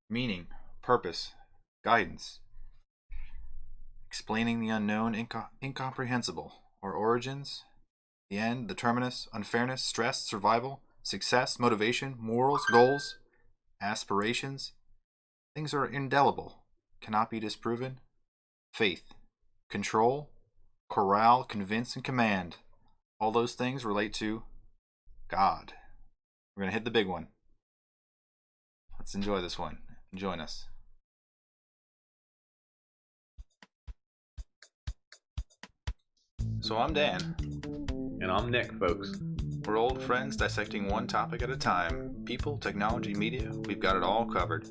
meaning, purpose, guidance, explaining the unknown, incomprehensible, or origins, the end, the terminus, unfairness, stress, survival, success, motivation, morals, goals, aspirations. Things are indelible, cannot be disproven. Faith, control, corral, convince, and command. All those things relate to God. We're going to hit the big one. Let's enjoy this one. Join us. So I'm Dan. And I'm Nick, folks. We're old friends dissecting one topic at a time. People, technology, media, we've got it all covered.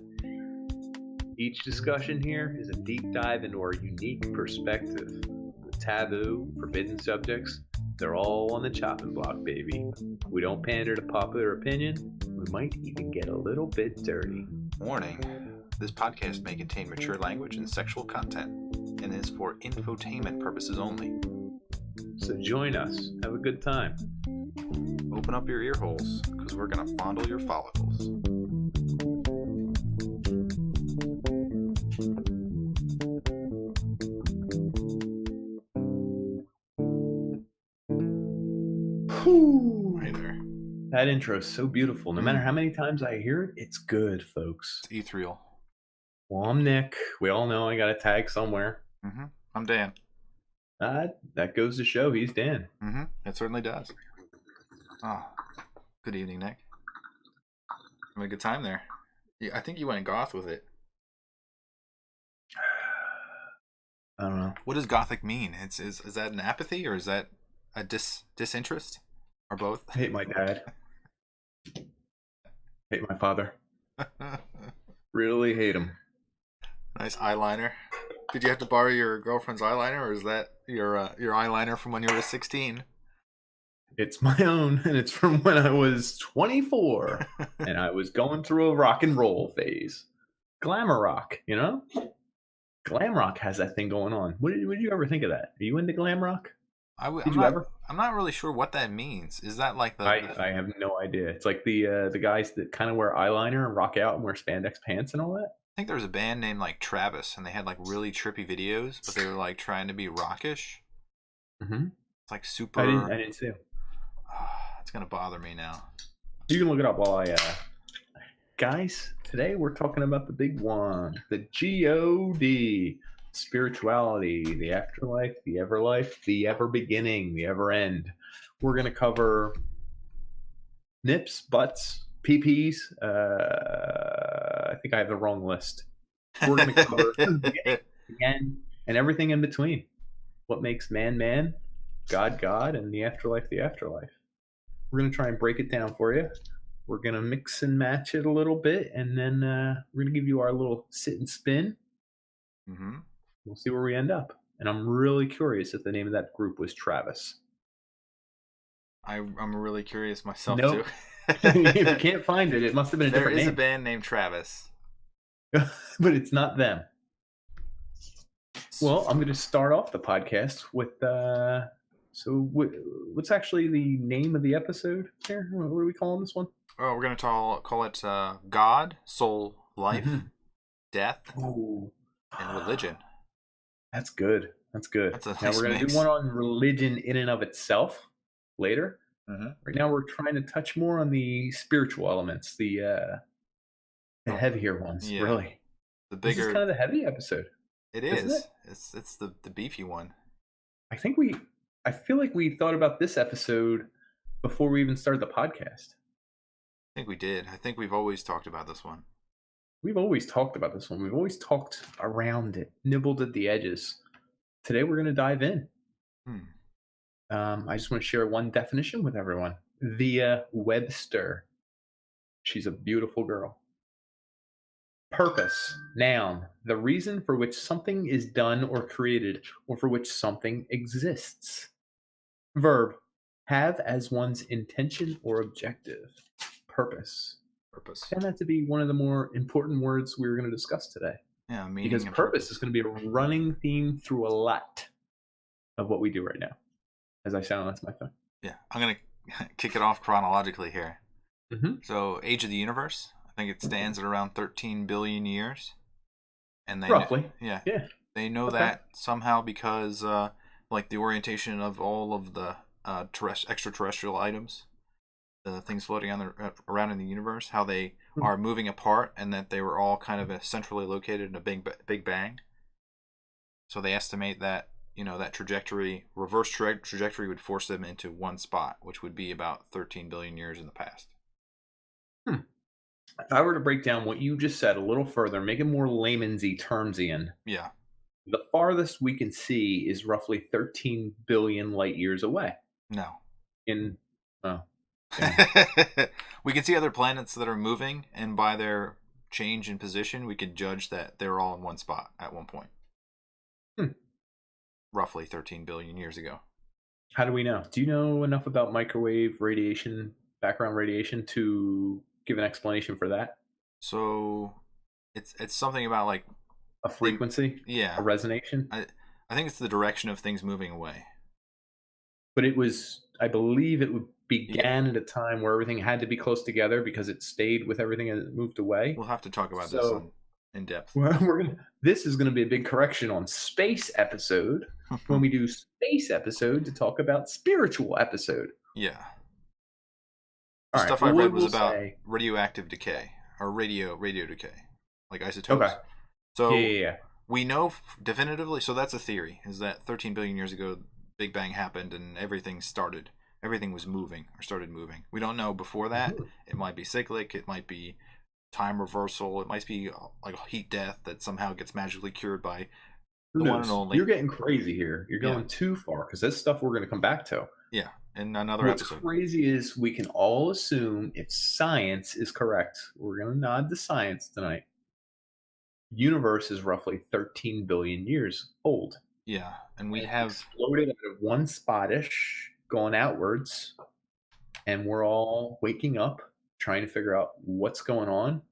Each discussion here is a deep dive into our unique perspective. The taboo, forbidden subjects, they're all on the chopping block, baby. We don't pander to popular opinion. We might even get a little bit dirty. Warning, this podcast may contain mature language and sexual content and is for infotainment purposes only. So join us. Have a good time. Open up your ear holes, because we're going to fondle your follicles. Hey there. That intro is so beautiful. No matter how many times I hear it, it's good, folks. It's ethereal. Well, I'm Nick. We all know I got a tag somewhere. I'm Dan. That goes to show he's Dan. It certainly does. Oh, good evening, Nick. Having a good time there. I think you went goth with it. I don't know. What does gothic mean? Is that an apathy or is that a disinterest? Or both? I hate my dad. Hate my father. Really hate him. Nice eyeliner. Did you have to borrow your girlfriend's eyeliner, or is that your eyeliner from when you were 16? It's my own, and it's from when I was 24, and I was going through a rock and roll phase. Glamour rock, you know? Glam rock has that thing going on. What did you ever think of that? Are you into glam rock? I'm not really sure what that means. Is that like the? I have no idea. It's like the guys that kind of wear eyeliner and rock out and wear spandex pants and all that. I think there was a band named like Travis, and they had like really trippy videos, but they were like trying to be rockish. It's like super. I didn't see them. It's gonna bother me now. You can look it up while I. Guys, today we're talking about the big one, the God, spirituality, the afterlife, the everlife, the ever beginning, the ever end. We're gonna cover nips, butts, PPs. I think I have the wrong list. We're going to cover the end and everything in between. What makes man, man, God, God, and the afterlife, the afterlife. We're going to try and break it down for you. We're going to mix and match it a little bit, and then we're going to give you our little sit and spin. We'll see where we end up. And I'm really curious if the name of that group was Travis. I'm really curious myself, too. If you can't find it, it must have been a different name. There is a band named Travis. But it's not them. Well, I'm going to start off the podcast with, what's actually the name of the episode here? What are we calling this one? Oh, we're going to call it God, Soul, Life, Death, and Religion. That's good. Now we're going to do one on religion in and of itself later. Right now we're trying to touch more on the spiritual elements, the heavier ones, really. The bigger. This is kind of the heavy episode. It is. It's the beefy one. I feel like we thought about this episode before we even started the podcast. I think we did. I think we've always talked about this one. We've always talked around it, nibbled at the edges. Today we're going to dive in. I just want to share one definition with everyone via Webster. She's a beautiful girl. Purpose, noun, the reason for which something is done or created, or for which something exists. Verb, have as one's intention or objective. Purpose. I found that to be one of the more important words we were going to discuss today. Yeah, meaning because purpose is going to be a running theme through a lot of what we do right now. As I sound, that's my phone. Yeah, I'm going to kick it off chronologically here. So, age of the universe, I think it stands at around 13 billion years. And Roughly. yeah, Yeah. they know Okay. that somehow because like the orientation of all of the extraterrestrial items, the things floating on around in the universe, how they Hmm. are moving apart, and that they were all kind of centrally located in a big bang. So they estimate that that reverse trajectory would force them into one spot, which would be about 13 billion years in the past. Hmm. If I were to break down what you just said a little further, make it more layman's-y, termsian, Yeah. the farthest we can see is roughly 13 billion light years away. No. In, oh, damn. We can see other planets that are moving, and by their change in position, we can judge that they're all in one spot at one point. Hmm. Roughly 13 billion years ago. How do we know? Do you know enough about microwave radiation, background radiation, to give an explanation for that? So it's something about like A frequency? yeah. A resonation? I think it's the direction of things moving away. But it was, I believe it Yeah. began at a time where everything had to be close together because it stayed with everything as it moved away. We'll have to talk about this So in depth. this is going to be a big correction on space episode when we do space episode to talk about spiritual episode. Yeah. All Stuff right, I read was we'll about say, radioactive decay or radio decay, like isotopes. okay. So Yeah. we know definitively. So that's a theory: is that 13 billion years ago, Big Bang happened and everything started. Everything was moving or started moving. We don't know before that. Mhm. It might be cyclic. It might be time reversal. It might be like a heat death that somehow gets magically cured by Who the one and knows? only. You're getting crazy here. You're Yeah. going too far because that's stuff we're going to come back to. Yeah, in another What's episode. crazy is we can all assume if science is correct, we're going to nod to science tonight. Universe is roughly 13 billion years old. Yeah, and we It have exploded out of one spot-ish, going outwards, and we're all waking up, trying to figure out what's going on,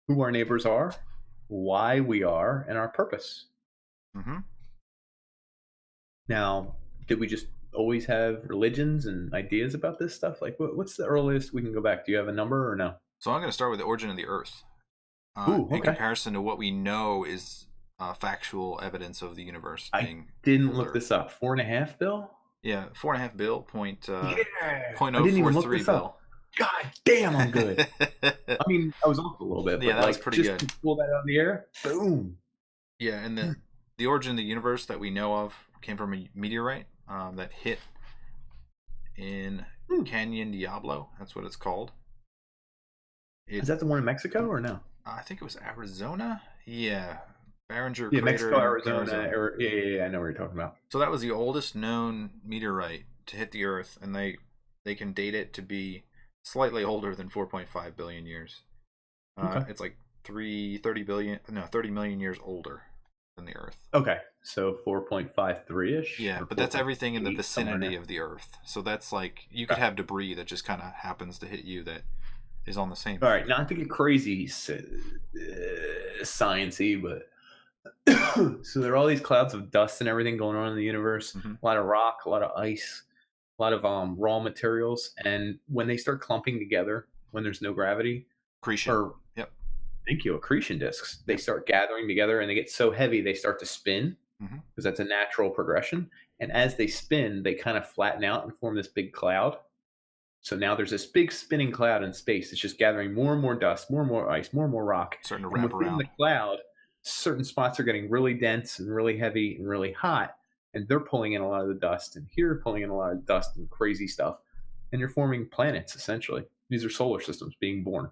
who our neighbors are, why we are, and our purpose. mhm. Now, did we just always have religions and ideas about this stuff? Like, what's the earliest we can go back? Do you have a number or no? So I'm going to start with the origin of the Earth. Ooh, In okay. comparison to what we know is factual evidence of the universe I being didn't look older. this up. 4.5 bill? Yeah, 4.5 bill, point, Yeah. point I didn't even look 043 this bill. up. God damn, I'm good. I mean, I was off a little bit, Yeah, but that was like pretty just good. to pull that out of the air, boom. Yeah, and the origin of the universe that we know of came from a meteorite that hit in Canyon Diablo. That's what it's called. Is that the one in Mexico or no? I think it was Arizona. Yeah, Barringer Yeah, Crater, Mexico, in Arizona. Or, yeah, I know what you're talking about. So that was the oldest known meteorite to hit the Earth, and they can date it to be slightly older than 4.5 billion years. Okay. It's like 30 million years older than the Earth. Okay, so 4.53-ish? Yeah, but that's everything in the vicinity of the Earth. So that's like, you could have debris that just kind of happens to hit you that is on the same. All right, not to get crazy science-y, but so there are all these clouds of dust and everything going on in the universe. Mm-hmm. A lot of rock, a lot of ice, a lot of raw materials, and when they start clumping together, when there's no gravity, Accretion. Thank you, accretion disks. They start gathering together, and they get so heavy they start to spin because that's a natural progression. And as they spin, they kind of flatten out and form this big cloud. So now there's this big spinning cloud in space. It's just gathering more and more dust, more and more ice, more and more rock. Starting to and wrap within around. the cloud, certain spots are getting really dense and really heavy and really hot. And they're pulling in a lot of the dust. And here, pulling in a lot of dust and crazy stuff. And you're forming planets, essentially. These are solar systems being born.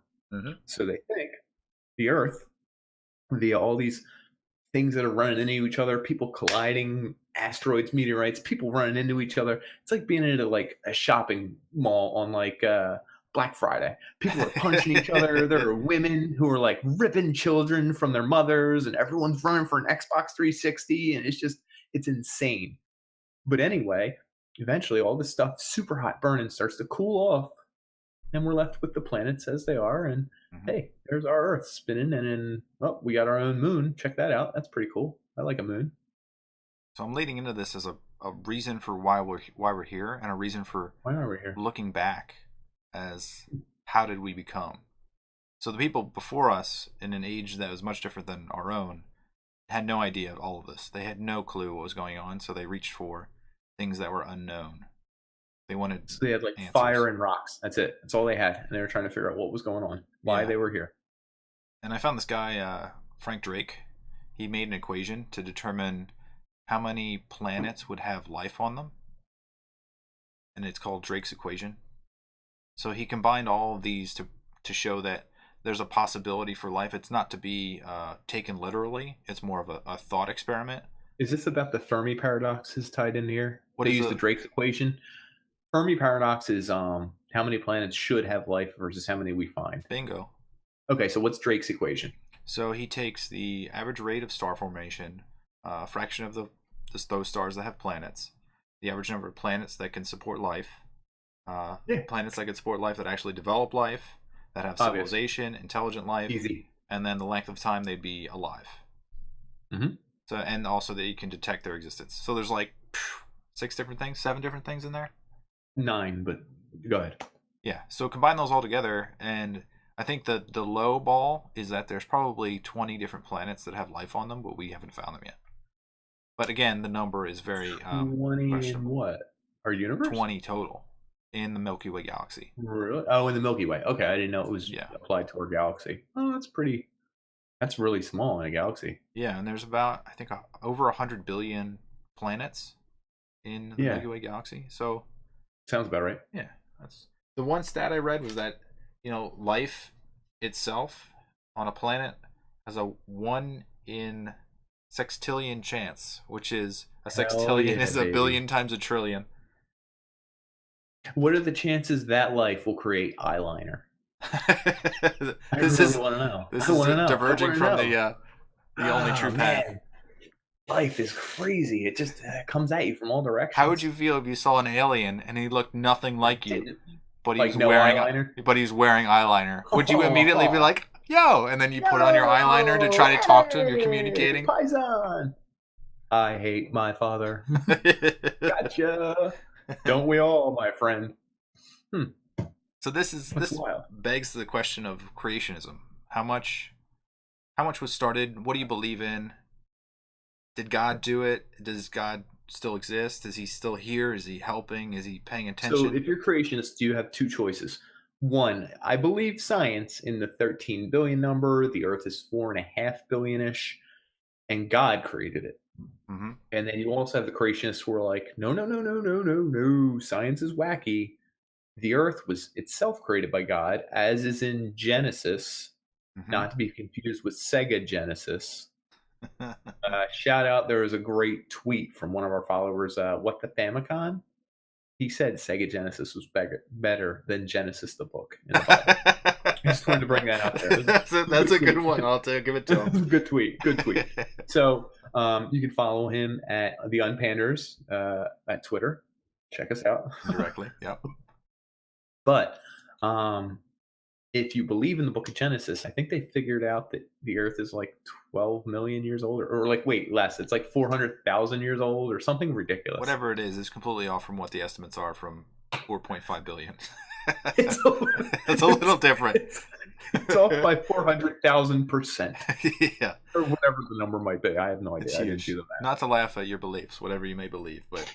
So they think the Earth, via all these things that are running into each other, people colliding, asteroids, meteorites, people running into each other. It's like being into like a shopping mall on like Black Friday. People are punching each other. There are women who are like ripping children from their mothers, and everyone's running for an Xbox 360, and it's insane. But anyway, eventually all this stuff, super hot burning, starts to cool off, and we're left with the planets as they are. And hey, there's our Earth spinning, and then we got our own moon. Check that out. That's pretty cool. I like a moon. So I'm leading into this as a reason for why we're here, and a reason for why are we here? Looking back as how did we become. So the people before us, in an age that was much different than our own, had no idea of all of this. They had no clue what was going on, so they reached for things that were unknown. They wanted So they had like answers. fire and rocks. That's it. That's all they had, and they were trying to figure out what was going on, why they were here. And I found this guy, Frank Drake. He made an equation to determine how many planets would have life on them, and it's called Drake's equation. So he combined all of these to show that there's a possibility for life. It's not to be taken literally. It's more of a thought experiment. Is this about the Fermi paradox is tied in here? What they is use the Drake's equation. Fermi paradox is how many planets should have life versus how many we find. Bingo. Okay, so what's Drake's equation? So he takes the average rate of star formation, a fraction of those stars that have planets, the average number of planets that can support life, planets that can support life that actually develop life, that have civilization, intelligent life, easy, and then the length of time they'd be alive. Mm-hmm. So, and also that you can detect their existence. So there's like 7 different things in there. 9, but go ahead. Yeah. So combine those all together, and I think that the low ball is that there's probably 20 different planets that have life on them, but we haven't found them yet. But again, the number is very 20 in what? Our universe? 20 total in the Milky Way galaxy. Really? Oh, in the Milky Way. Okay, I didn't know it was applied to our galaxy. Oh, that's really small in a galaxy. Yeah, and there's about, I think, over 100 billion planets in the Milky Way galaxy. So sounds about right. Yeah, that's the one stat I read was that life itself on a planet has a 1 in sextillion chance, which is a sextillion is a billion times a trillion. What are the chances that life will create eyeliner? This is diverging from the only true path. Life is crazy. It just comes at you from all directions. How would you feel if you saw an alien and he looked nothing like you, but he's wearing eyeliner? Would you immediately be like, "Yo," and then you put on your eyeliner to try to talk to him? You're communicating. Paisan. I hate my father. Gotcha. Don't we all, my friend? So this begs the question of creationism. How much was started? What do you believe in? Did God do it? Does God still exist? Is he still here? Is he helping? Is he paying attention? So if you're creationist, you have 2 choices. 1, I believe science in the 13 billion number. The Earth is 4.5 billion-ish, and God created it. Mm-hmm. And then you also have the creationists who are like, no, science is wacky. The Earth was itself created by God, as is in Genesis, not to be confused with Sega Genesis. Shout out, there was a great tweet from one of our followers, What the Famicon? He said Sega Genesis was better than Genesis the book. I just wanted to bring that out there. That's a good one. I'll give it to him. Good tweet. So you can follow him at the Unpanders at Twitter. Check us out directly. Yep. But if you believe in the book of Genesis, I think they figured out that the Earth is like 12 million years old, or like, wait, less. It's like 400,000 years old or something ridiculous. Whatever it is completely off from what the estimates are from 4.5 billion. It's a little different. It's off by 400,000%. Yeah. Or whatever the number might be. I have no idea. I didn't do the math. Not to laugh at your beliefs, whatever you may believe, but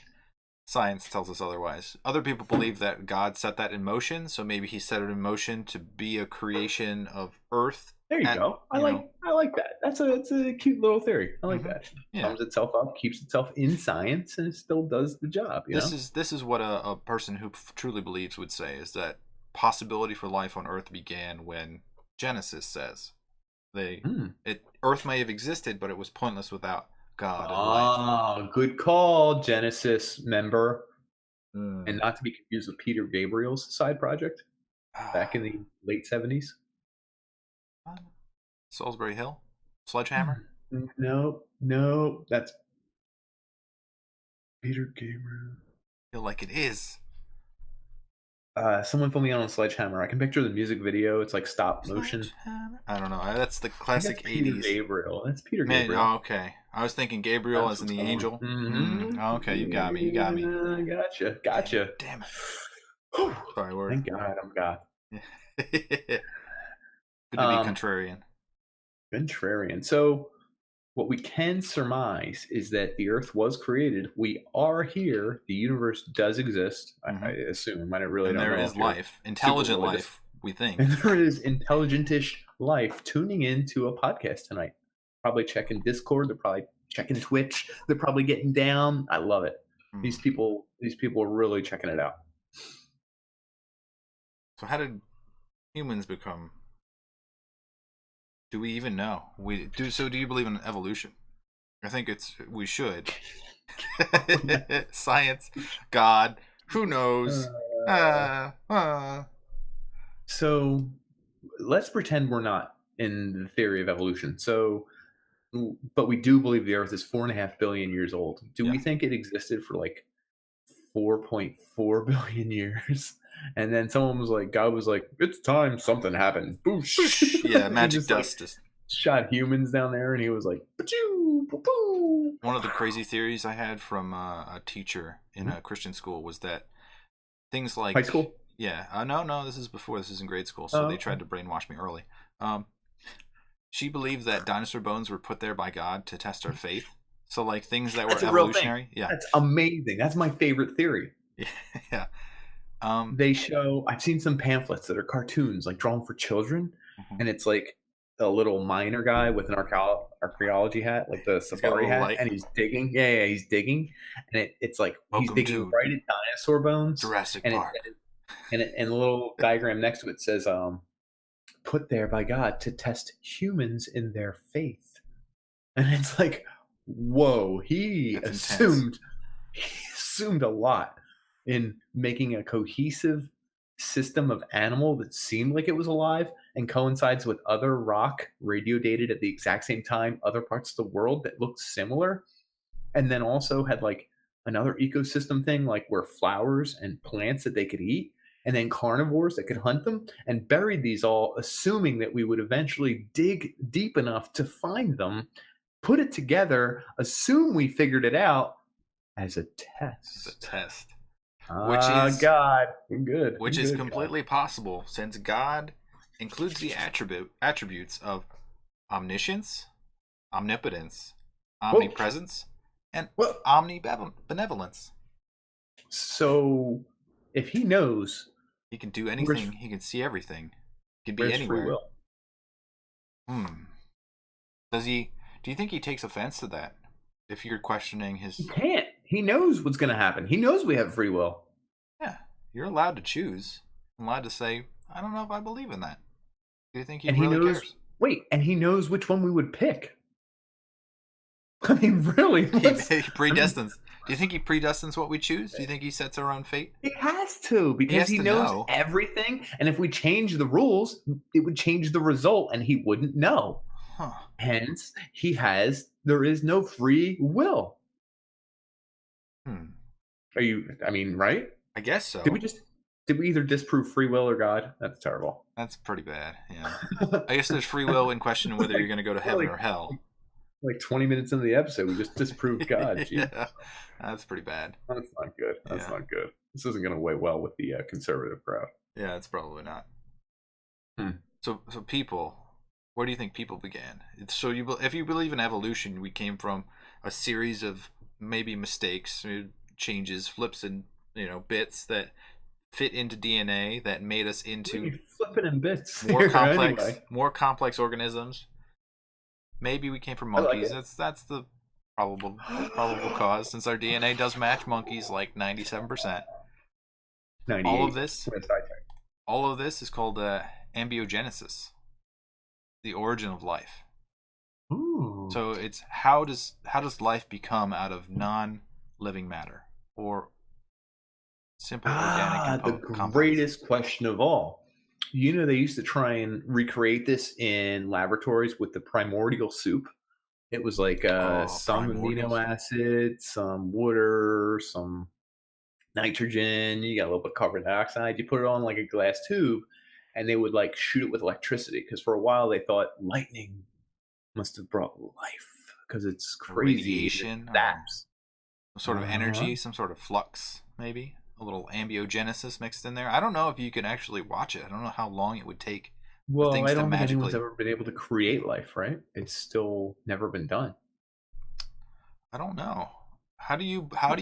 science tells us otherwise. Other people believe that God set that in motion, so maybe he set it in motion to be a creation of Earth. There you go. I like that. That's a cute little theory. I like that. Yeah. Sums itself up, keeps itself in science, and it still does the job. This is what a person who truly believes would say, is that possibility for life on Earth began when Genesis says Earth may have existed, but it was pointless without God and life. Good call, Genesis member. And not to be confused with Peter Gabriel's side project back in the late 70s. Salisbury Hill? Sledgehammer? No, that's Peter Gabriel. I feel like it is. Someone put me on Sledgehammer. I can picture the music video. It's like stop motion. I don't know. That's the classic 80s. Peter Gabriel. That's Peter Gabriel. Oh, okay. I was thinking Gabriel as in the angel. Okay, you got me. Gotcha. Damn it. Sorry, word. Thank God I'm God. Good to be contrarian. Contrarian. So, what we can surmise is that the Earth was created. We are here. The universe does exist. I assume. I really and don't know. There is life, intelligent life. We think. And there is intelligentish life tuning into a podcast tonight. Probably checking Discord. They're probably checking Twitch. They're probably getting down. I love it. These people are really checking it out. So how did humans become? Do we even know? Do you believe in evolution? I think we should. Science, God, who knows? So let's pretend we're not in the theory of evolution. But we do believe the Earth is 4.5 billion years old. Do we think it existed for like 4.4 billion years? And then God was like, it's time something happened. Boosh. Yeah, magic dust. Like, shot humans down there, and he was like, ba-choo, ba-boo. One of the crazy theories I had from a teacher in a Christian school was that things like high school. Yeah, no, this is before. This is in grade school, so they tried to brainwash me early. She believed that dinosaur bones were put there by God to test our faith. So, like, things that were evolutionary. Yeah, that's amazing. That's my favorite theory. Yeah. They show. I've seen some pamphlets that are cartoons, like drawn for children, and it's like a little miner guy with an archaeology hat, like the safari hat, and he's digging. Yeah, he's digging, and it's like he's digging right at dinosaur bones. Jurassic Park. And the little diagram next to it says, put there by God to test humans in their faith. And it's like, whoa, he assumed a lot in making a cohesive system of animal that seemed like it was alive and coincides with other rock radio dated at the exact same time, other parts of the world that looked similar. And then also had like another ecosystem thing, like where flowers and plants that they could eat, and then carnivores that could hunt them, and buried these all, assuming that we would eventually dig deep enough to find them, put it together, assume we figured it out as a test. Which is God. Good. Which is completely possible, since God includes the attributes of omniscience, omnipotence, omnipresence, and omnibenevolence. So, if he knows, he can do anything. He can see everything. He can be anywhere. Free will? Does he? Do you think he takes offense to that? If you're questioning his, he can't. He knows what's going to happen. He knows we have free will. Yeah, you're allowed to choose. I'm allowed to say, I don't know if I believe in that. Do you think he cares? Wait, and he knows which one we would pick. I mean, really? He predestines. Do you think he predestines what we choose? Do you think he sets our own fate? He has to, because he knows everything. And if we change the rules, it would change the result, and he wouldn't know. Huh. Hence, there is no free will. Right? I guess so. Did we either disprove free will or God? That's terrible. That's pretty bad, yeah. I guess there's free will in question whether you're going to go to heaven or hell. Like 20 minutes into the episode, we just disproved God. Yeah, that's pretty bad. That's not good. Not good. This isn't going to weigh well with the conservative crowd. Yeah, it's probably not. So people, where do you think people began? So if you believe in evolution, we came from a series of maybe mistakes, changes, flips, and bits that fit into DNA that made us into flipping in bits more complex organisms. Maybe we came from monkeys. That's the probable cause, since our DNA does match monkeys like 97%. All of this is called ambiogenesis, the origin of life. Ooh. So it's how does life become out of non-living matter or simple organic compounds? The greatest question of all. They used to try and recreate this in laboratories with the primordial soup. It was like some amino acids, some water, some nitrogen. You got a little bit of carbon dioxide. You put it on like a glass tube, and they would like shoot it with electricity, because for a while they thought lightning must have brought life, because it's crazy. Radiation, some sort of energy, some sort of flux, maybe. A little ambiogenesis mixed in there. I don't know if you can actually watch it. I don't know how long it would take for Well, things I to don't think anyone's magically. ever been able to create life, right? It's still never been done. I don't know. How do you lab. make I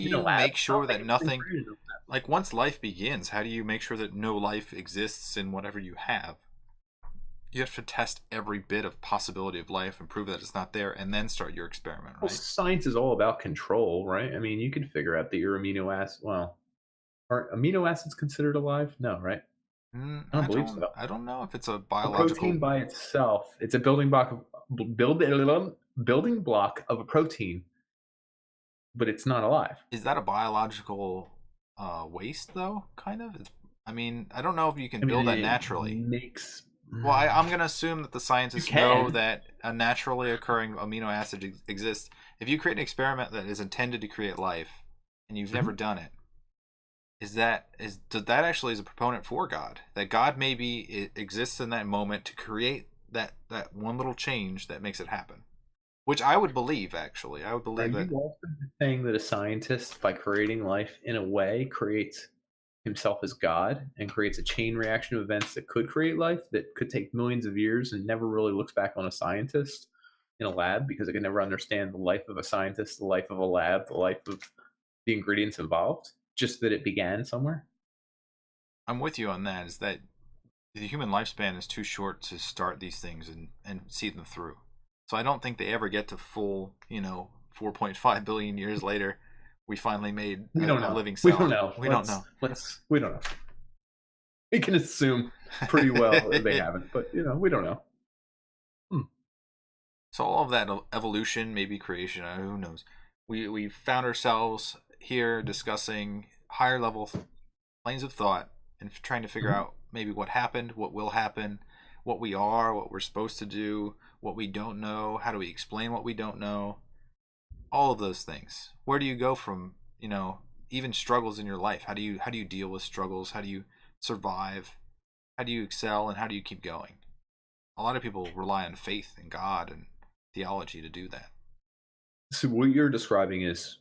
don't sure think that it's been nothing, created. like once life begins, how do you make sure that no life exists in whatever you have? You have to test every bit of possibility of life and prove that it's not there, and then start your experiment, Well, right? science is all about control, right? I mean, you can figure out that your amino acid. Well, are amino acids considered alive? No, right? I don't I believe don't. so. I don't know if it's a A protein biological. by itself, it's a building block of a protein, but it's not alive. Is that a biological waste though? Kind of. I mean, I don't know if you can I mean, build that it naturally. makes. Well, I'm going to assume that the You scientists know can. that a naturally occurring amino acid exists. If you create an experiment that is intended to create life, and you've never Mhm. done it, does that actually is a proponent for God? That God maybe exists in that moment to create that one little change that makes it happen. Which I would believe. Actually, I would Are believe that. you also saying that a scientist, by creating life in a way, creates himself as God and creates a chain reaction of events that could create life that could take millions of years and never really looks back on a scientist in a lab because it can never understand the life of a scientist, the life of a lab, the life of the ingredients involved, just that it began somewhere? I'm with you on that. Is that the human lifespan is too short to start these things and see them through. So I don't think they ever get to full, 4.5 billion years later, we finally made We don't a know. living We don't cell. know. We don't know. We don't know. We can assume pretty well that they haven't, but we don't know. Hmm. So all of that evolution, maybe creation, who knows? We found ourselves here discussing higher level planes of thought and trying to figure Mhm. out maybe what happened, what will happen, what we are, what we're supposed to do, what we don't know, how do we explain what we don't know, all of those things. Where do you go from, even struggles in your life? How do you deal with struggles? How do you survive? How do you excel and how do you keep going? A lot of people rely on faith in God and theology to do that. So what you're describing is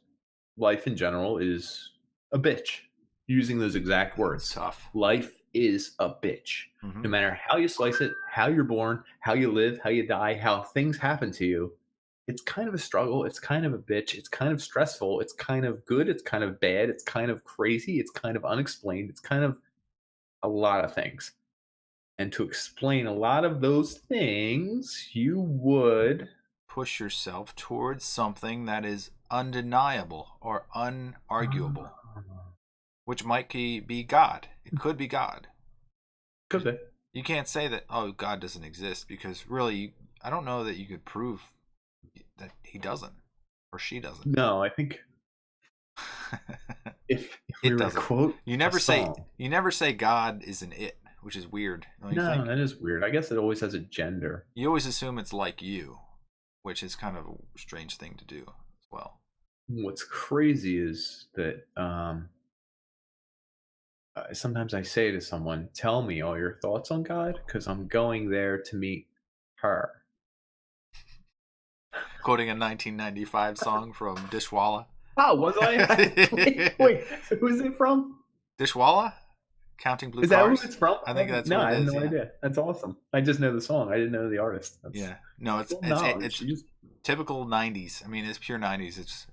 life in general is a bitch. Using those exact It's words. tough. Life is a bitch. Hmm. No matter how you slice it, how you're born, how you live, how you die, how things happen to you, it's kind of a struggle. It's kind of a bitch. It's kind of stressful. It's kind of good. It's kind of bad. It's kind of crazy. It's kind of unexplained. It's kind of a lot of things. And to explain a lot of those things, you would. Push yourself towards something that is undeniable or unarguable, which might be God. It could be God. Could be. You can't say that, oh, God doesn't exist, because really, I don't know that you could prove that he doesn't or she doesn't. No, I think if we It were to doesn't. quote You a never say song. you never say God is an it, which is weird, don't you No, think? that is weird. I guess it always has a gender. You always assume it's like you, which is kind of a strange thing to do as well. What's crazy is that sometimes I say to someone, "Tell me all your thoughts on God," because I'm going there to meet her. Quoting a 1995 song from Dishwalla. Oh, was I? Wait, who is it from? Dishwalla? Counting Blue Is that who Cars? it's from? I think that's No, what I it have is, no yeah. idea. That's awesome. I just know the song. I didn't know the artist. That's Yeah. No, it's cool it's knowledge. it's You just typical 90s. I mean, it's pure 90s. It's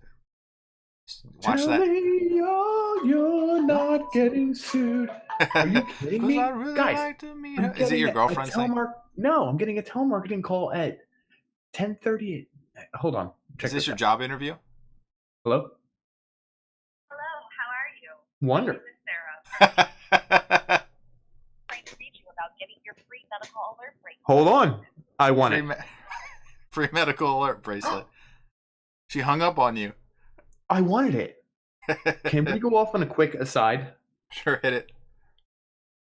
watch tell that. me you're not getting sued. Are you kidding Cuz I me, really guys? like to meet her. I'm Is it getting your a girlfriend saying? telemark. No, I'm getting a telemarketing call at 10:30. Hold on. Is Check this this your out. job interview? Hello? Hello, how are you? Wonder. This is Sarah. Trying to reach you about getting your free medical alert bracelet. Hold on. I want free, it. free medical alert bracelet. She hung up on you. I wanted it. Can we go off on a quick aside? Sure, hit it.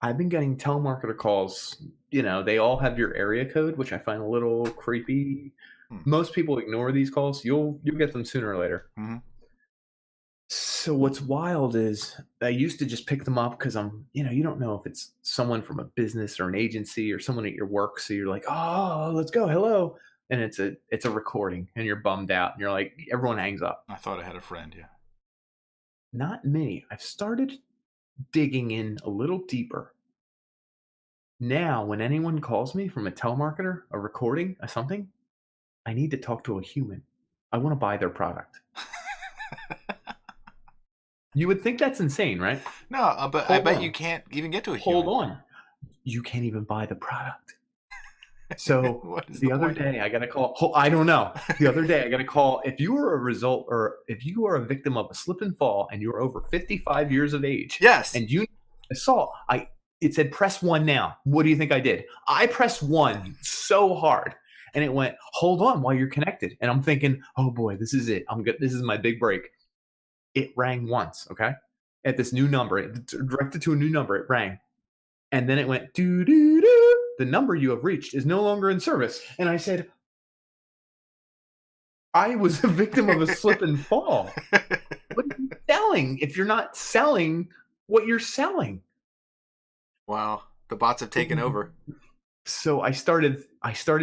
I've been getting telemarketer calls. They all have your area code, which I find a little creepy. Most people ignore these calls. You'll get them sooner or later. Mm-hmm. So what's wild is I used to just pick them up because you don't know if it's someone from a business or an agency or someone at your work. So you're like, oh, let's go, hello, and it's a recording, and you're bummed out, and you're like, everyone hangs up. I thought I had a friend, yeah. Not me. I've started digging in a little deeper. Now, when anyone calls me from a telemarketer, a recording, a something, I need to talk to a human. I want to buy their product. You would think that's insane, right? No, but I bet you can't even get to a human. Hold on. You can't even buy the product. So What is the other point? day I got a call. I don't know. The other day I got a call. If you were a result or if you are a victim of a slip and fall and you're over 55 years of age, Yes. and you saw it said press 1 now. What do you think I did? I pressed 1 so hard and it went, hold on while you're connected. And I'm thinking, oh boy, this is it. I'm good. This is my big break. It rang once, okay? At this new number, it directed to a new number, it rang. And then it went, doo-doo-doo. The number you have reached is no longer in service. And I said, I was a victim of a slip and fall. What are you selling if you're not selling what you're selling? Wow. The bots have taken over. So I started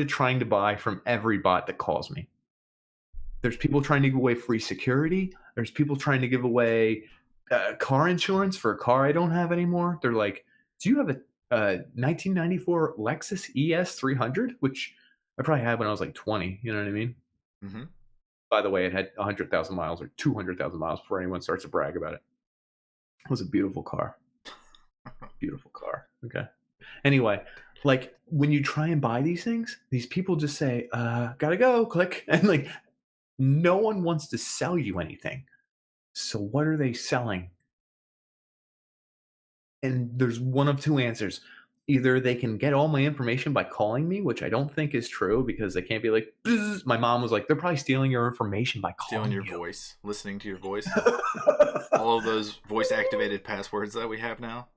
trying to buy from every bot that calls me. There's people trying to give away free security. There's people trying to give away car insurance for a car I don't have anymore. They're like, do you have a 1994 Lexus ES 300? Which I probably had when I was like 20. You know what I mean? Mm-hmm. By the way, it had 100,000 miles or 200,000 miles before anyone starts to brag about it. It was a beautiful car. Beautiful car. Okay. Anyway, like when you try and buy these things, these people just say, gotta go, click. And like, no one wants to sell you anything. So what are they selling? And there's one of two answers. Either they can get all my information by calling me, which I don't think is true because they can't be like, bzz. My mom was like, they're probably stealing your information by calling Stealing your voice, listening to your voice. All of those voice activated passwords that we have now.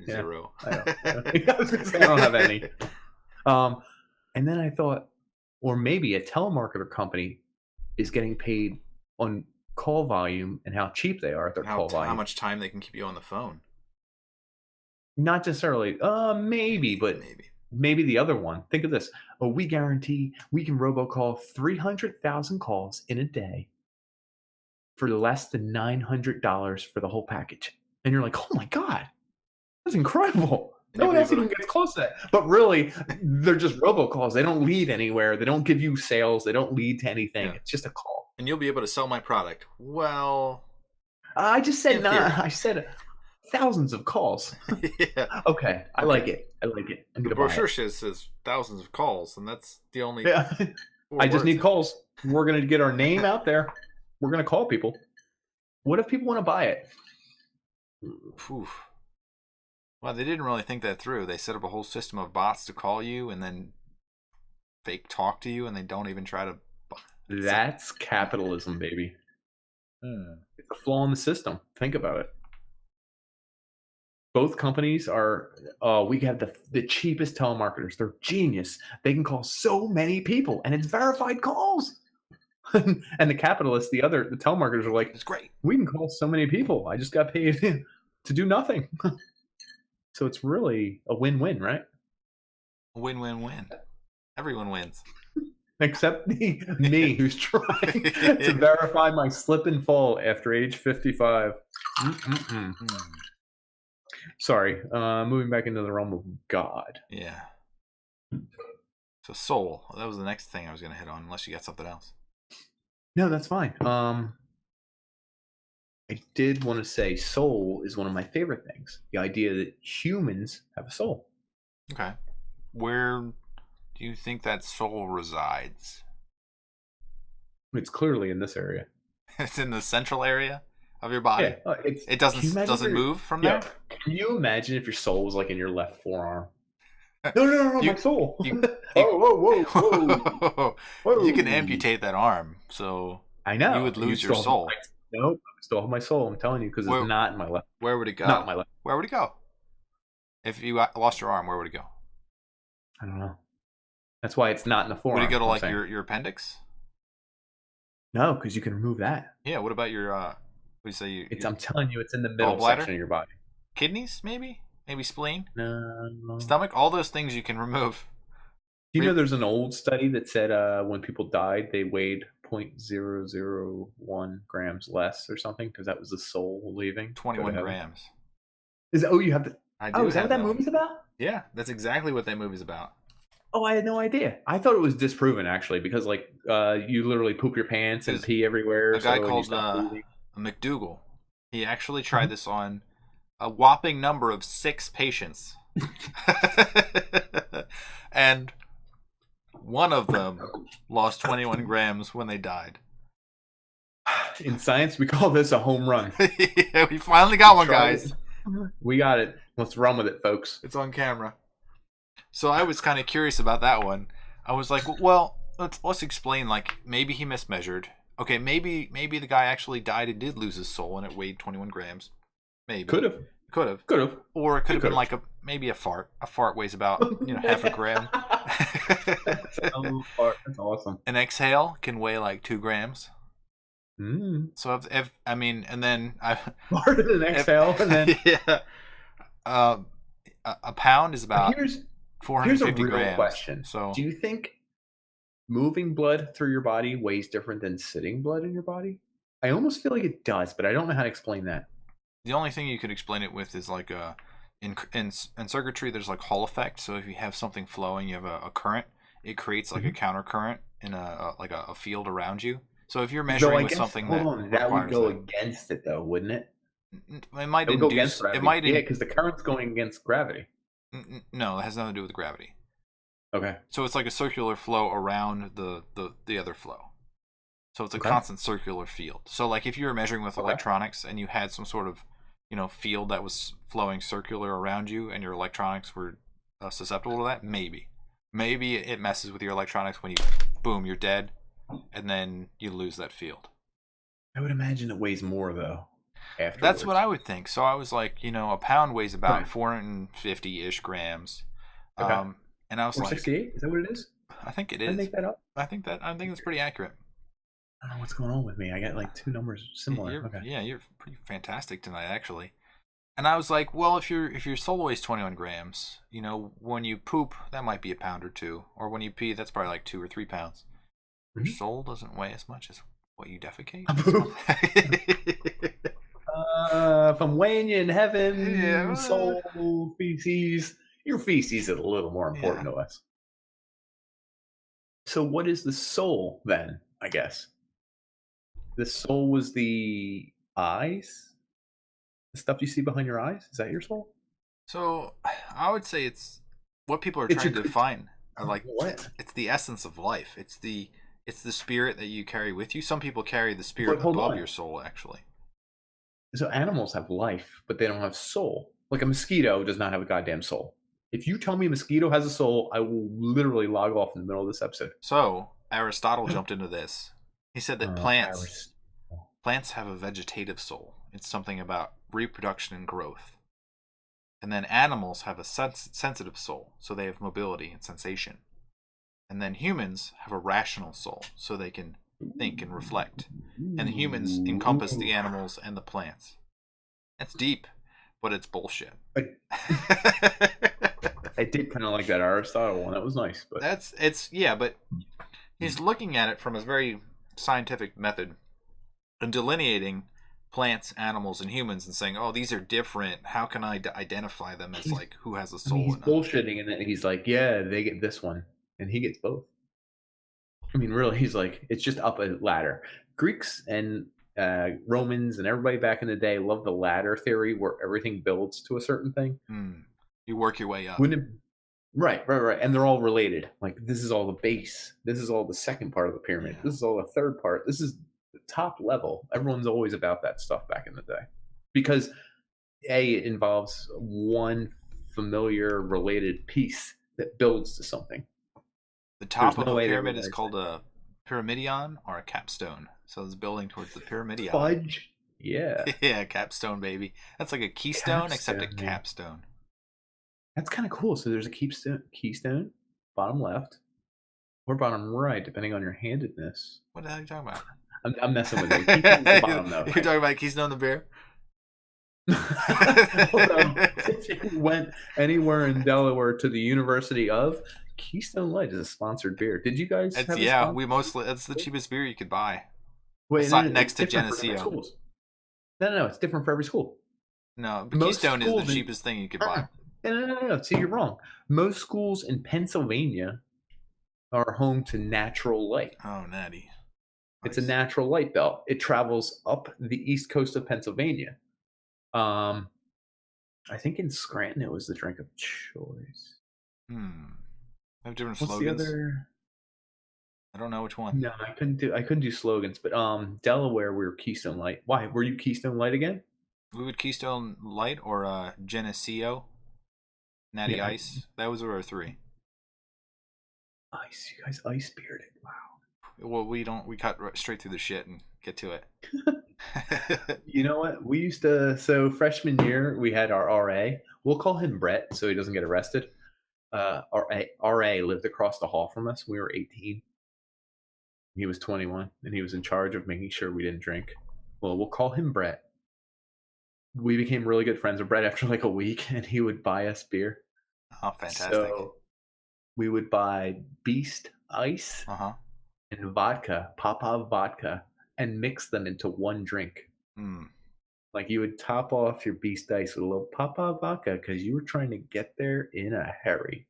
Yeah, 0. I was gonna say, I don't have any. And then I thought, or maybe a telemarketer company is getting paid on call volume and how cheap they are at their call volume. How much time they can keep you on the phone. Not necessarily, maybe, but maybe the other one. Think of this. Oh, we guarantee we can robocall 300,000 calls in a day for less than $900 for the whole package. And you're like, oh my God, that's incredible. No one else even gets close to that. But really, they're just robocalls. They don't lead anywhere. They don't give you sales. They don't lead to anything. Yeah. It's just a call. And you'll be able to sell my product. Well, I just said I said thousands of calls. Yeah. Okay. I like it. The brochure says thousands of calls, and that's the only. Yeah. I just need calls. We're going to get our name out there. We're going to call people. What if people want to buy it? Oof. Well, they didn't really think that through. They set up a whole system of bots to call you and then fake talk to you, and they don't even try to. That's capitalism, baby. It's a flaw in the system. Think about it. Both companies are, we have the cheapest telemarketers. They're genius. They can call so many people, and it's verified calls. And the capitalists, the telemarketers are like, it's great. We can call so many people. I just got paid to do nothing. So it's really a win-win, right? Win-win-win. Everyone wins. Except me, who's trying to verify my slip and fall after age 55. Sorry, moving back into the realm of God. Yeah. So soul. That was the next thing I was going to hit on, unless you got something else. No, that's fine. I did want to say soul is one of my favorite things. The idea that humans have a soul. Okay. Where do you think that soul resides? It's clearly in this area. It's in the central area of your body? Yeah, it doesn't move from there? Can you imagine if your soul was like in your left forearm? No, my soul. Whoa. You can amputate that arm, so I know. You would lose your soul. Nope, I still have my soul, I'm telling you, because it's not in my left. Where would it go? Not in my left. Where would it go? If you lost your arm, where would it go? I don't know. That's why it's not in the forearm. Would it go to like your appendix? No, because you can remove that. Yeah, what about your what do you say? I'm telling you, it's in the middle section of your body. Kidneys, maybe spleen? No. Stomach? All those things you can remove. Do you know there's an old study that said when people died, they weighed 0.001 grams less or something because that was the soul leaving? 21 grams. You have the... is that what that movie's about? Yeah, that's exactly what that movie's about. Oh, I had no idea. I thought it was disproven actually, because like you literally poop your pants and There's pee everywhere. a guy so you called stop breathing. McDougal. He actually tried this on a whopping number of 6 patients. And one of them lost 21 grams when they died. In science, we call this a home run. Yeah, we finally got one, guys. We got it. Let's run with it, folks. It's on camera. So I was kind of curious about that one. I was like, well, let's explain. Like, maybe he mismeasured. Okay, maybe the guy actually died and did lose his soul, and it weighed 21 grams. Maybe Could have. or it could have been like maybe a fart. A fart weighs about half a gram. That's awesome. An exhale can weigh like 2 grams. So if I mean, and then Part of an exhale, and then yeah, a pound is about here's 450 a real grams. question. So do you think moving blood through your body weighs different than sitting blood in your body? I almost feel like it does, but I don't know how to explain that. the only thing you could explain it with is like in circuitry, there's like Hall effect. So if you have something flowing, you have a current, it creates like a counter current in a field around you. So if you're measuring with something that would go against it, though, wouldn't it? It might It would go induce. against gravity. It might. Yeah, because the current's going against gravity. No, it has nothing to do with gravity. Okay. So it's like a circular flow around the other flow. So it's a constant circular field. So like if you were measuring with electronics and you had some sort of field that was flowing circular around you, and your electronics were susceptible to that, maybe it messes with your electronics when you're dead, and then you lose that field. I would imagine it weighs more though. Afterwards. That's what I would think. So I was like, a pound weighs about 450-ish grams. Okay. And I was 468? Is that what it is? I think it Did is. I make that up? I think that's pretty accurate. I don't know what's going on with me. I got like 2 numbers similar. Yeah, you're pretty fantastic tonight, actually. And I was like, well, if your soul weighs 21 grams, when you poop, that might be a pound or 2, or when you pee, that's probably like 2 or 3 pounds. Your soul doesn't weigh as much as what you defecate. If I'm weighing you in heaven, soul, feces, your feces is a little more important to us. So what is the soul then, I guess? The soul was the eyes? The stuff you see behind your eyes? Is that your soul? So I would say it's what people are trying to define. Are like what? It's the essence of life. It's the spirit that you carry with you. Some people carry the spirit above your soul, actually. So animals have life, but they don't have soul. Like a mosquito does not have a goddamn soul. If you tell me a mosquito has a soul, I will literally log off in the middle of this episode. So Aristotle jumped into this. He said that plants have a vegetative soul. It's something about reproduction and growth. And then animals have a sensitive soul, so they have mobility and sensation. And then humans have a rational soul, so they can think and reflect. And the humans encompass the animals and the plants. That's deep, but it's bullshit. I did kind of like that Aristotle one. That was nice. But but he's looking at it from a very scientific method and delineating plants, animals, and humans and saying, oh, these are different. How can I identify them as like who has a soul? He's bullshitting, and then he's like, yeah, they get this one, and he gets both. I mean, really, he's like, it's just up a ladder. Greeks and Romans and everybody back in the day loved the ladder theory where everything builds to a certain thing. You work your way up. Right. And they're all related. Like, this is all the base. This is all the second part of the pyramid. Yeah. This is all the third part. This is the top level. Everyone's always about that stuff back in the day. Because, it involves one familiar related piece that builds to something. The top of the pyramid is called a pyramidion or a capstone. So it's building towards the pyramidion. Fudge. Yeah. Yeah, capstone, baby. That's like a keystone, except a capstone. That's kind of cool. So there's a keystone, bottom left, or bottom right, depending on your handedness. What the hell are you talking about? I'm messing with you. Keystone's the bottom, though. You're talking about Keystone the beer? If you went anywhere in Delaware to the University of, Keystone Light is a sponsored beer. Did you guys have that's the cheapest beer you could buy. Wait, next to Geneseo. No, it's different for every school. No, but Keystone is the cheapest thing you could buy. No. See, you're wrong. Most schools in Pennsylvania are home to natural light. Oh, natty. It's a Nice. natural light belt. It travels up the east coast of Pennsylvania. I think in Scranton it was the drink of choice. I have different What's slogans. the other? I don't know which one. No, I couldn't do slogans, but Delaware we were Keystone Light. Why were you Keystone Light again? We would Keystone Light or Geneseo, Natty Yeah, Ice. That was our three. Ice, you guys ice bearded. Wow. Well, we don't. We cut straight through the shit and get to it. You know what? We used to. So freshman year, we had our RA. We'll call him Brett, so he doesn't get arrested. RA lived across the hall from us. We were 18. He was 21, and he was in charge of making sure we didn't drink. Well, we'll call him Brett. We became really good friends with Brett after like a week, and he would buy us beer. Oh, fantastic. So we would buy Beast Ice and vodka, Popov vodka, and mix them into one drink. Like you would top off your Beast Ice with a little Popov vodka because you were trying to get there in a hurry.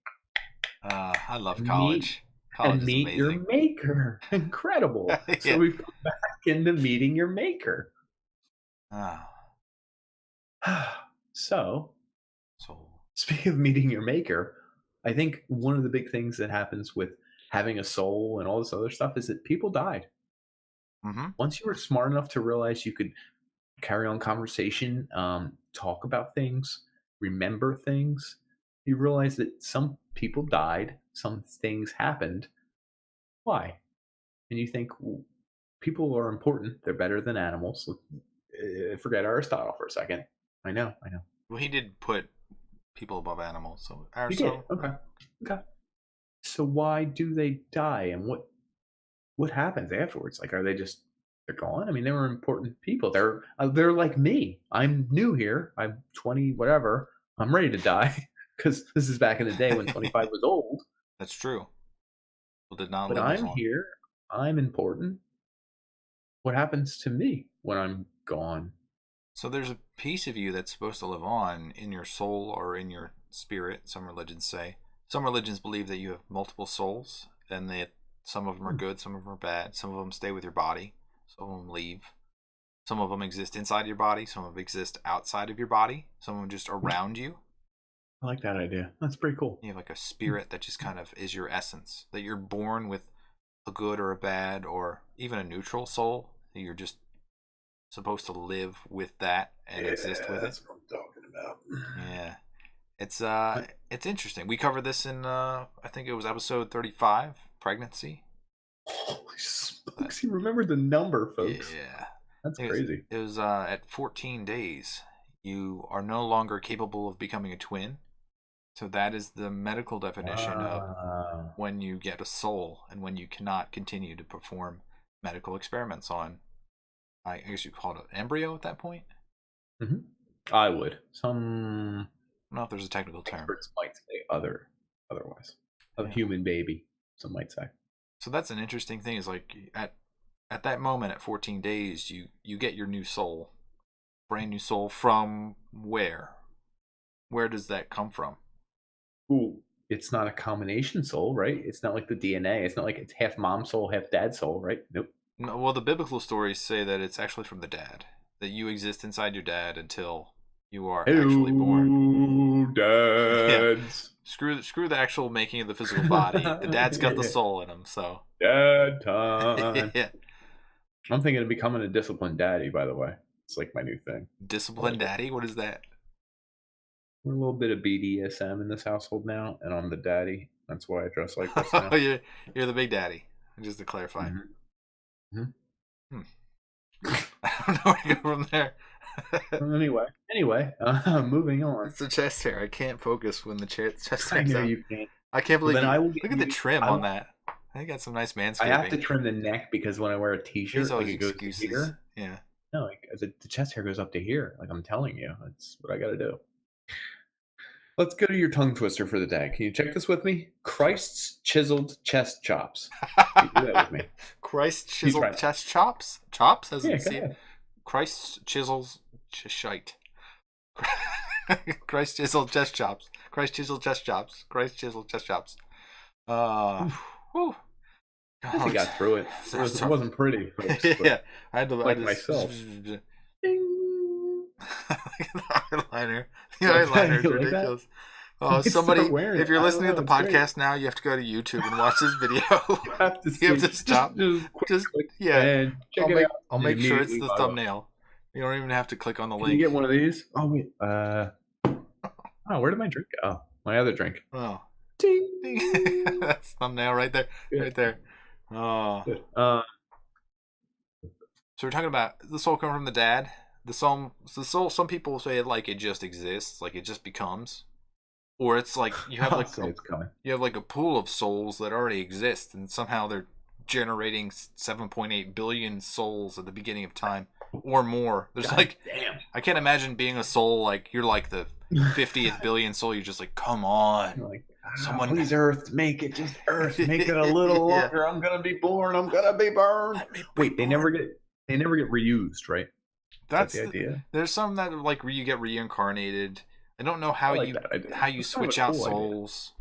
I love college. And meet your maker. Incredible. Yeah. So we've come back into meeting your maker. So, speaking of meeting your maker, I think one of the big things that happens with having a soul and all this other stuff is that people died. Once you were smart enough to realize you could carry on conversation, talk about things, remember things, you realize that some people died, some things happened. Why? And you think, well, people are important. They're better than animals. Forget Aristotle for a second. I know. Well, he did put people above animals. So He did. Okay. So why do they die, and what happens afterwards? Like, are they just they're gone? I mean, they were important people. They're like me. I'm new here. I'm 20, whatever. I'm ready to die because this is back in the day when 25 was old. That's true. People did not But live as I'm long. here. I'm important. What happens to me when I'm gone? So there's a piece of you that's supposed to live on in your soul or in your spirit, some religions say. Some religions believe that you have multiple souls, and that some of them are good, some of them are bad. Some of them stay with your body, some of them leave. Some of them exist inside your body, some of them exist outside of your body, some of them just around you. I like that idea. That's pretty cool. You have like a spirit that just kind of is your essence, that you're born with a good or a bad or even a neutral soul. You're just supposed to live with that and exist with it. That's what I'm talking about. Yeah. It's interesting. We covered this in I think it was episode 35, pregnancy. Holy smokes, you remember the number, folks. Yeah. That's crazy. It was at 14 days. You are no longer capable of becoming a twin. So that is the medical definition of when you get a soul and when you cannot continue to perform medical experiments on, I guess you call it an embryo at that point. I would. I don't know if there's a technical term. Experts might say otherwise. A human baby, some might say. So that's an interesting thing. Is like at that moment at 14 days, you get your new soul, brand new soul from where? Where does that come from? Ooh, it's not a combination soul, right? It's not like the DNA. It's not like it's half mom soul, half dad soul, right? Nope. No, well, the biblical stories say that it's actually from the dad. That you exist inside your dad until you are actually born. Dads. Yeah. Screw the actual making of the physical body. The dad's got the soul in him, so. Dad time. Yeah. I'm thinking of becoming a disciplined daddy, by the way. It's like my new thing. Disciplined daddy? What is that? We're a little bit of BDSM in this household now, and I'm the daddy. That's why I dress like this now. You're the big daddy, just to clarify. I don't know where to go from there. Anyway, moving on. It's the chest hair. I can't focus when the chest hair's I know out. you can't. I can't believe look at the trim on that. that. I got some nice manscaping. I have to trim the neck because when I wear a t-shirt, There's always like it goes excuses. to here. Yeah. No, like the chest hair goes up to here. Like I'm telling you, that's what I got to do. Let's go to your tongue twister for the day. Can you check this with me? Christ's chiseled chest chops. You do that with me. Christ chiseled chest chops? Chops? As Yeah, in see? Christ chisels shite. Christ chiseled chest chops. Christ chiseled chest chops. Christ chiseled chest chops. Whew. I think I got through it. It wasn't pretty, folks. Yeah, I had to like myself. The eyeliner. The eyeliner is You like ridiculous. that? Oh, somebody! If you're I listening to don't the know, it's podcast now, you have to go to YouTube and watch this video. You have to, You have to stop. Just click Yeah. and check it out. I'll and make sure it's immediately the log off. thumbnail. You don't even have to click on the Can link. you get one of these? Oh wait. Oh, where did my drink go? Oh, my other drink. Oh, Ding. that's thumbnail right there. Yeah. Right there. Oh. Good. So we're talking about the soul coming from the dad. The soul. Some people say it just exists, like it just becomes, or it's like you have It's coming. you have like a pool of souls that already exist, and somehow they're generating 7.8 billion souls at the beginning of time or more. There's God damn. I can't imagine being a soul like you're like the 50th billion soul. You're just like, come on. You're like, Someone- please, Earth, make it just Earth, make it a little Yeah. longer. I'm gonna be born. I'm gonna be burned. Wait, they never get reused, right? That's the idea. There's some that are like you get reincarnated. I don't know how I like you that idea. how you It's kind of switch a out cool idea. souls.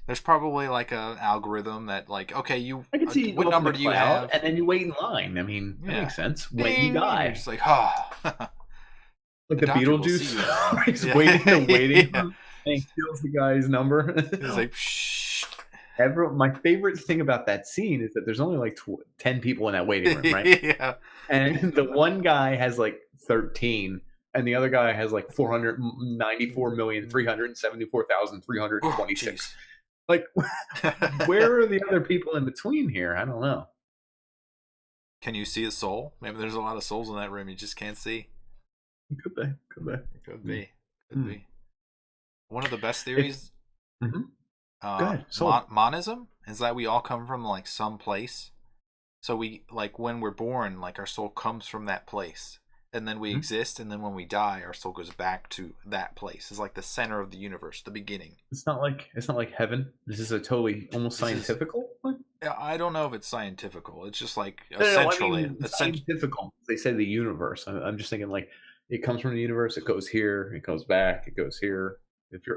There's probably like an algorithm that like, okay, I can see you what go up in number the do you cloud, have? and then you wait in line. I mean, that Yeah. makes sense. When Ding! you die, You're just like, oh. like the the doctor will see you now. Beetlejuice, he's Yeah. waiting, Yeah. and he steals the guy's number. It's like, shh. My favorite thing about that scene is that there's only like 10 people in that waiting room, right? Yeah. And the one guy has like 13, and the other guy has like 494,374,326. Like, where are the other people in between here? I don't know. Can you see a soul? Maybe there's a lot of souls in that room you just can't see. Could be. It could be. Could Hmm. be. One of the best theories. Mhm. Go ahead. Soul. Monism is that we all come from like some place. So we like when we're born, like our soul comes from that place, and then we Mhm. exist, and then when we die, our soul goes back to that place. It's like the center of the universe, the beginning. It's not like heaven. This is a totally almost This is- scientifical one. Yeah, I don't know if it's scientifical. It's just like No, I essentially, mean, scientifical. They say the universe. I'm just thinking like it comes from the universe. It goes here. It goes back. It goes here.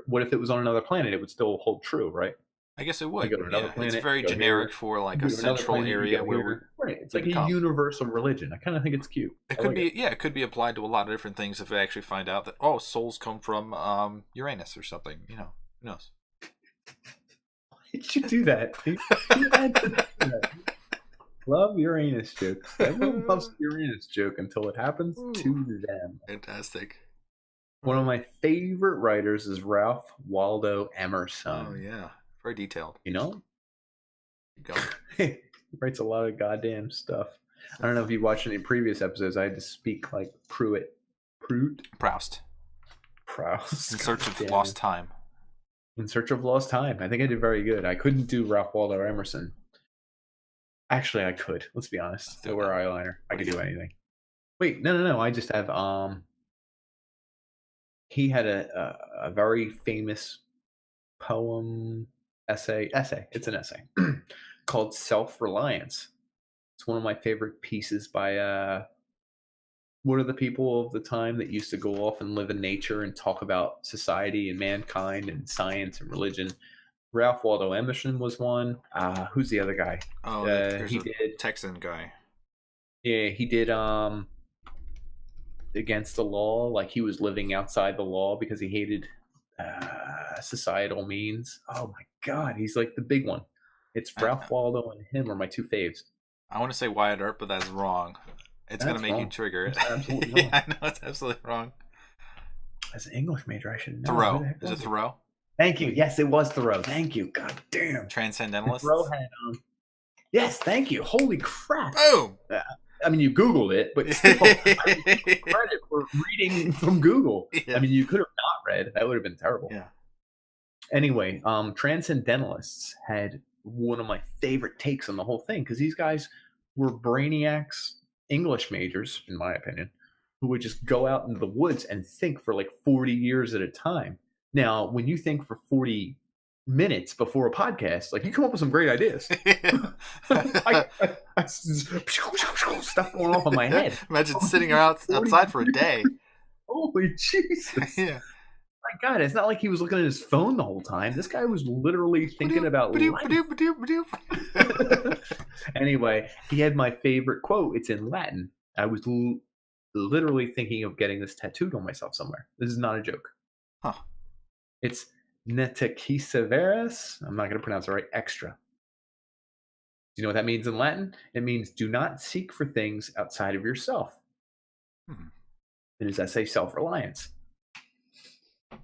What if it was on another planet? It would still hold true, right? I guess it would. go to another Yeah, planet, it's very go generic here, for like You a go to another central planet, you area go where here. Right. It's we like a become. universal religion. I kind of think it's cute. It I could like be, yeah, it could be applied to a lot of different things if they actually find out that souls come from Uranus or something. You know, who knows? Why did you do that? You had to do that. Love Uranus jokes. Everyone loves the Uranus joke until it happens to them. Fantastic. One of my favorite writers is Ralph Waldo Emerson. Oh yeah, very detailed. You know, Keep going. he writes a lot of goddamn stuff. I don't know if you watched any previous episodes. I had to speak like Proust. Proust. Proust. In search of Goddamn. lost time. In Search of Lost Time. I think I did very good. I couldn't do Ralph Waldo Emerson. Actually, I could. Let's be honest. I wear eyeliner. I could do anything. Wait, no. I just have he had a very famous poem essay. It's an essay called Self-Reliance. It's one of my favorite pieces by one of the people of the time that used to go off and live in nature and talk about society and mankind and science and religion. Ralph Waldo Emerson was one. Who's the other guy? Oh, there's he a did. Texan guy. Yeah, he did Against the Law, like he was living outside the law because he hated societal means. Oh my god, he's like the big one. It's Ralph Waldo and him are my two faves. I want to say Wyatt Earp, but that's wrong. It's going to make you wrong. trigger it. That's absolutely Yeah, I know, it's absolutely wrong. As an English major, I should know. Thoreau. Who the heck Is it was Thoreau? Thank you. Yes, it was Thoreau. Thank you. God damn. Transcendentalists? Thoreau had yes, thank you. Holy crap. Boom! I mean, you Googled it, but still, I give you credit for reading from Google. Yeah. I mean, you could have not read. That would have been terrible. Yeah. Anyway, Transcendentalists had one of my favorite takes on the whole thing because these guys were brainiacs, English majors, in my opinion, who would just go out into the woods and think for like 40 years at a time. Now, when you think for 40 minutes before a podcast, like you come up with some great ideas. I stuff going off in my head. Imagine sitting outside for a day. Holy Jesus. Yeah. my God, it's not like he was looking at his phone the whole time. This guy was literally thinking about life. Anyway, he had my favorite quote. It's in Latin. I was literally thinking of getting this tattooed on myself somewhere. This is not a joke. Huh. It's netaquiseveras. I'm not going to pronounce it right. Extra. Do you know what that means in Latin? It means do not seek for things outside of yourself. It is, I say, self-reliance.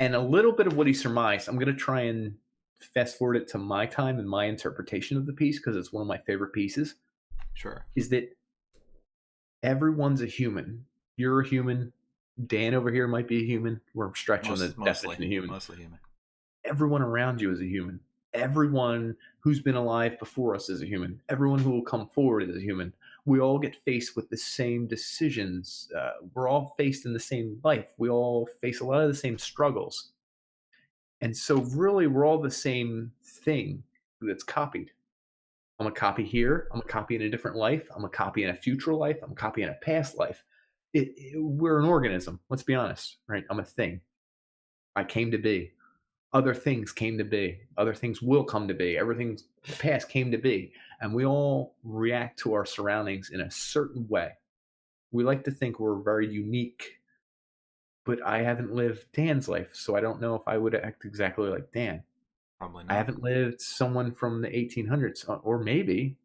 And a little bit of what he surmised, I'm going to try and fast forward it to my time and my interpretation of the piece, because it's one of my favorite pieces. Sure. Is that everyone's a human. You're a human. Dan over here might be a human. We're stretching the definition of human. Mostly human. Everyone around you is a human. Everyone who's been alive before us is a human. Everyone who will come forward is a human. We all get faced with the same decisions. We're all faced in the same life. We all face a lot of the same struggles. And so really, we're all the same thing that's copied. I'm a copy here. I'm a copy in a different life. I'm a copy in a future life. I'm a copy in a past life. We're an organism. Let's be honest, right? I'm a thing. I came to be. Other things came to be. Other things will come to be. Everything past came to be. And we all react to our surroundings in a certain way. We like to think we're very unique, but I haven't lived Dan's life, so I don't know if I would act exactly like Dan. Probably not. I haven't lived someone from the 1800s, or maybe.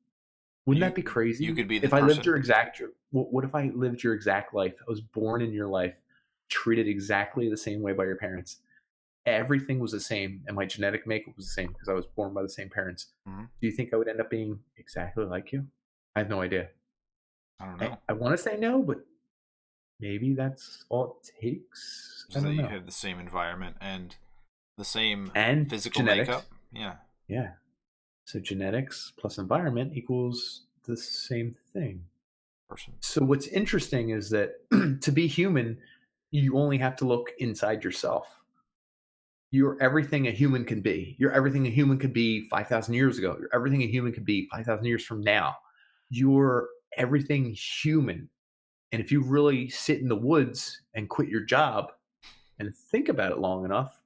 Wouldn't that be crazy? You could be the if I lived your exact. What if I lived your exact life? I was born in your life, treated exactly the same way by your parents. Everything was the same, and my genetic makeup was the same because I was born by the same parents. Mm-hmm. Do you think I would end up being exactly like you? I have no idea. I don't know. I want to say no, but maybe that's all it takes. So you have the same environment and the same physical genetics. makeup. Yeah. Yeah. So genetics plus environment equals the same thing. Person. So what's interesting is that to be human, you only have to look inside yourself. You're everything a human can be. You're everything a human could be 5,000 years ago. You're everything a human could be 5,000 years from now. You're everything human. And if you really sit in the woods and quit your job and think about it long enough,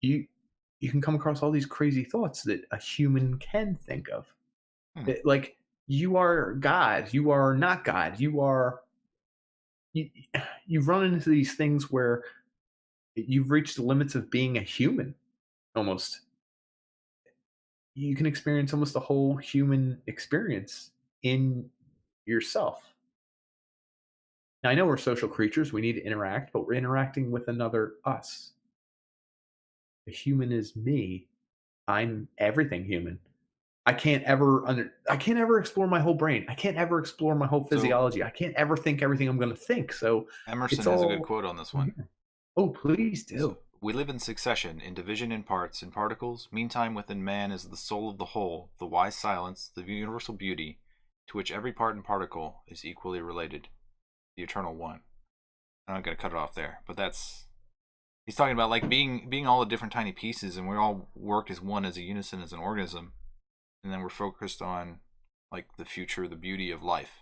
you can come across all these crazy thoughts that a human can think of. Like, you are God. You are not God. You've run into these things where you've reached the limits of being a human, almost. You can experience almost a whole human experience in yourself. Now, I know we're social creatures. We need to interact, but we're interacting with another us. A human is me. I'm everything human. I can't ever explore my whole brain. I can't ever explore my whole physiology. I can't ever think everything I'm going to think. So Emerson has a good quote on this one. Oh, please do. So, we live in succession, in division in parts, in particles. Meantime, within man is the soul of the whole, the wise silence, the universal beauty, to which every part and particle is equally related, the eternal one. I'm not going to cut it off there, but he's talking about like being all the different tiny pieces, and we all work as one, as a unison, as an organism, and then we're focused on like the future, the beauty of life,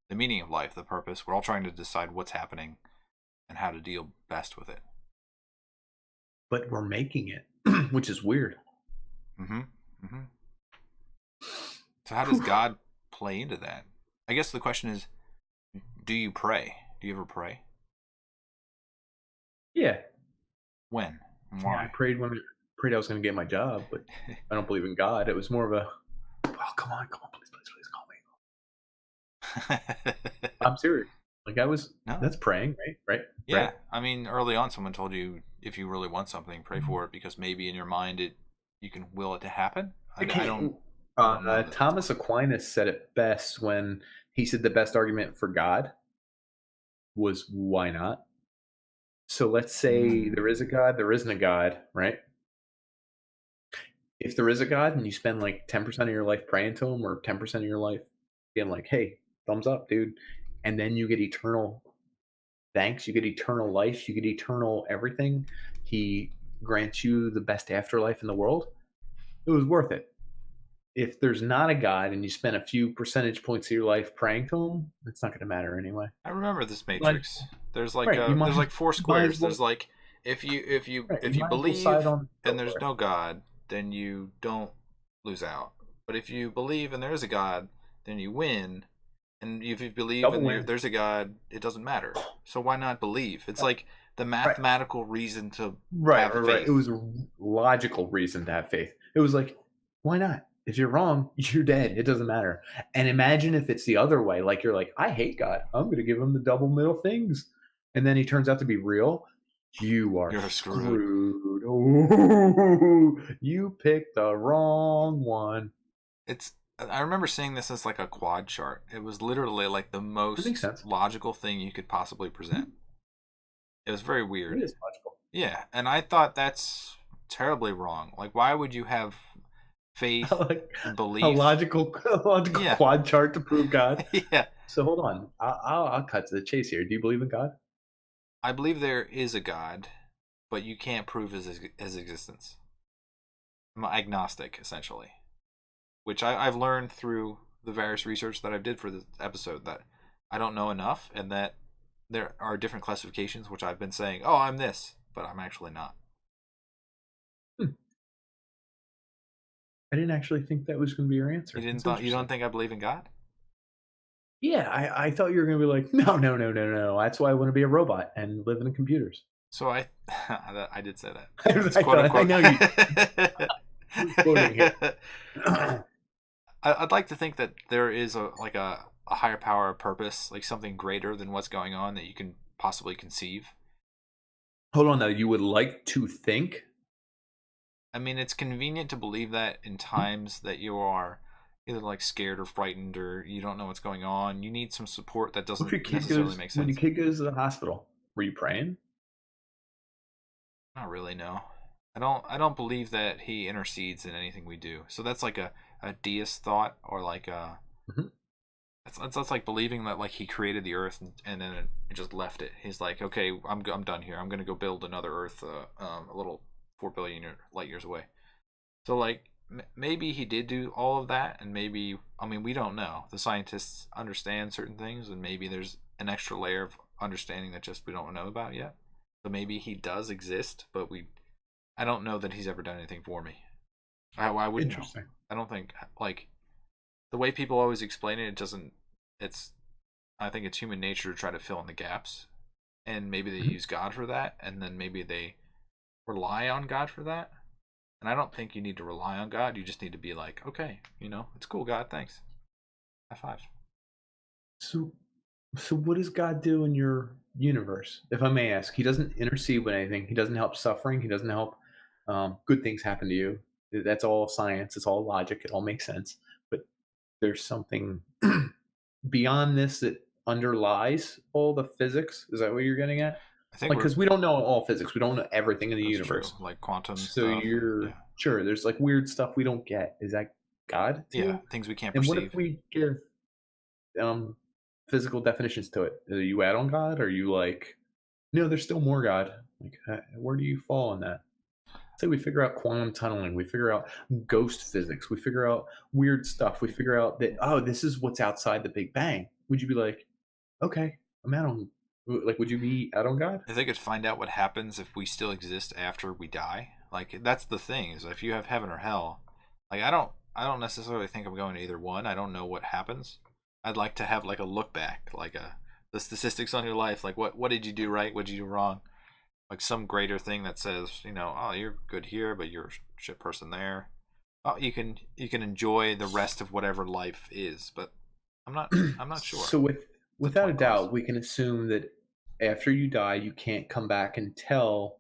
the meaning of life, the purpose. We're all trying to decide what's happening and how to deal best with it. But we're making it, which is weird. So how does God play into that? I guess the question is, do you pray? Do you ever pray? Yeah. When? And why? Yeah, I prayed when I was going to get my job, but I don't believe in God. It was more of a, oh, come on, please call me. I'm serious. Like that's praying, right? Yeah. Right? I mean, early on, someone told you if you really want something, pray for it, because maybe in your mind you can will it to happen. I don't Thomas Aquinas said it best when he said the best argument for God was why not? So let's say there is a God, there isn't a God, right? If there is a God and you spend like 10% of your life praying to him, or 10% of your life being like, hey, thumbs up, dude. And then you get eternal thanks, you get eternal life, you get eternal everything. He grants you the best afterlife in the world. It was worth it. If there's not a God and you spend a few percentage points of your life praying to him, it's not going to matter anyway. I remember this Matrix. There's like right, there's like 4 squares. There's like Right, if you you might as well side believe on and there's Hitler. no God, then you don't lose out. But if you believe and there is a God, then you win. And if you believe Double and win. there's a God, it doesn't matter. So why not believe? It's like the Right. mathematical reason to Right. have faith. It was a logical reason to have faith. It was like, why not? If you're wrong, you're dead. It doesn't matter. And imagine if it's the other way. Like you're like, I hate God. I'm going to give him the double middle things. And then he turns out to be real. You are You're screwed. screwed. Ooh, you picked the wrong one. I remember seeing this as like a quad chart. It was literally like the That makes most sense. logical thing you could possibly present. It was very It weird. is logical. Yeah, and I thought that's terribly wrong. Like, why would you have faith Like and a belief? logical Yeah. quad chart to prove God. Yeah, So hold on. I'll cut to the chase here. Do you believe in God? I believe there is a God, but you can't prove his existence. I'm agnostic, essentially, which I've learned through the various research that I did for this episode that I don't know enough, and that there are different classifications, which I've been saying, oh, I'm this, but I'm actually not. I didn't actually think that was going to be your answer. You That's don't interesting. think I believe in God? Yeah, I thought you were going to be like, no. That's why I want to be a robot and live in computers. So I I did say that. I, Quote unquote. know you. Quoting here. I'd like to think that there is a higher power, a purpose, like something greater than what's going on that you can possibly conceive. Hold on, though. You would like to think? I mean, it's convenient to believe that in times that you are either like scared or frightened or you don't know what's going on. You need some support that doesn't necessarily make When sense. your kid goes to the hospital, were you praying? Not really, no. I don't believe that he intercedes in anything we do. So that's like a deist thought, or like a Mhm. that's like believing that like he created the earth and then it just left it. He's like, okay, I'm done here. I'm gonna go build another earth, a little 4 billion light years away. So like maybe he did do all of that, and maybe, I mean, we don't know. The scientists understand certain things, and maybe there's an extra layer of understanding that just we don't know about yet. So maybe he does exist, but I don't know that he's ever done anything for me. I wouldn't know. Interesting. I don't think, like, the way people always explain it, it doesn't. It's I think it's human nature to try to fill in the gaps, and maybe they Mhm. use God for that, and then maybe they rely on God for that. And I don't think you need to rely on God. You just need to be like, okay, it's cool, God, thanks. High five. So, what does God do in your universe, if I may ask? He doesn't intercede with anything. He doesn't help suffering. He doesn't help good things happen to you. That's all science. It's all logic. It all makes sense. But there's something beyond this that underlies all the physics. Is that what you're getting at? I think Like, because we don't know all physics. We don't know everything in the that's universe. true. Like quantum So stuff. you're sure there's like weird stuff we don't get. Is that God to Yeah, you? things we can't And what perceive. if we give um physical definitions to it? Are you add on God? Or are you like, no, there's still more God? Like, where do you fall on that? Say we figure out quantum tunneling, we figure out ghost physics, we figure out weird stuff, we figure out that, oh, this is what's outside the Big Bang. Would you be like, okay, I'm out on, like, would you be out on God? If they could find out what happens if we still exist after we die, like that's the thing, is if you have heaven or hell, like I don't necessarily think I'm going to either one. I don't know what happens. I'd like to have like a look back, like the statistics on your life, like what did you do right, what did you do wrong, like some greater thing that says, oh, you're good here, but you're a shit person there. Oh, you can enjoy the rest of whatever life is, but I'm not sure. So without a coin toss. doubt, we can assume that after you die, you can't come back and tell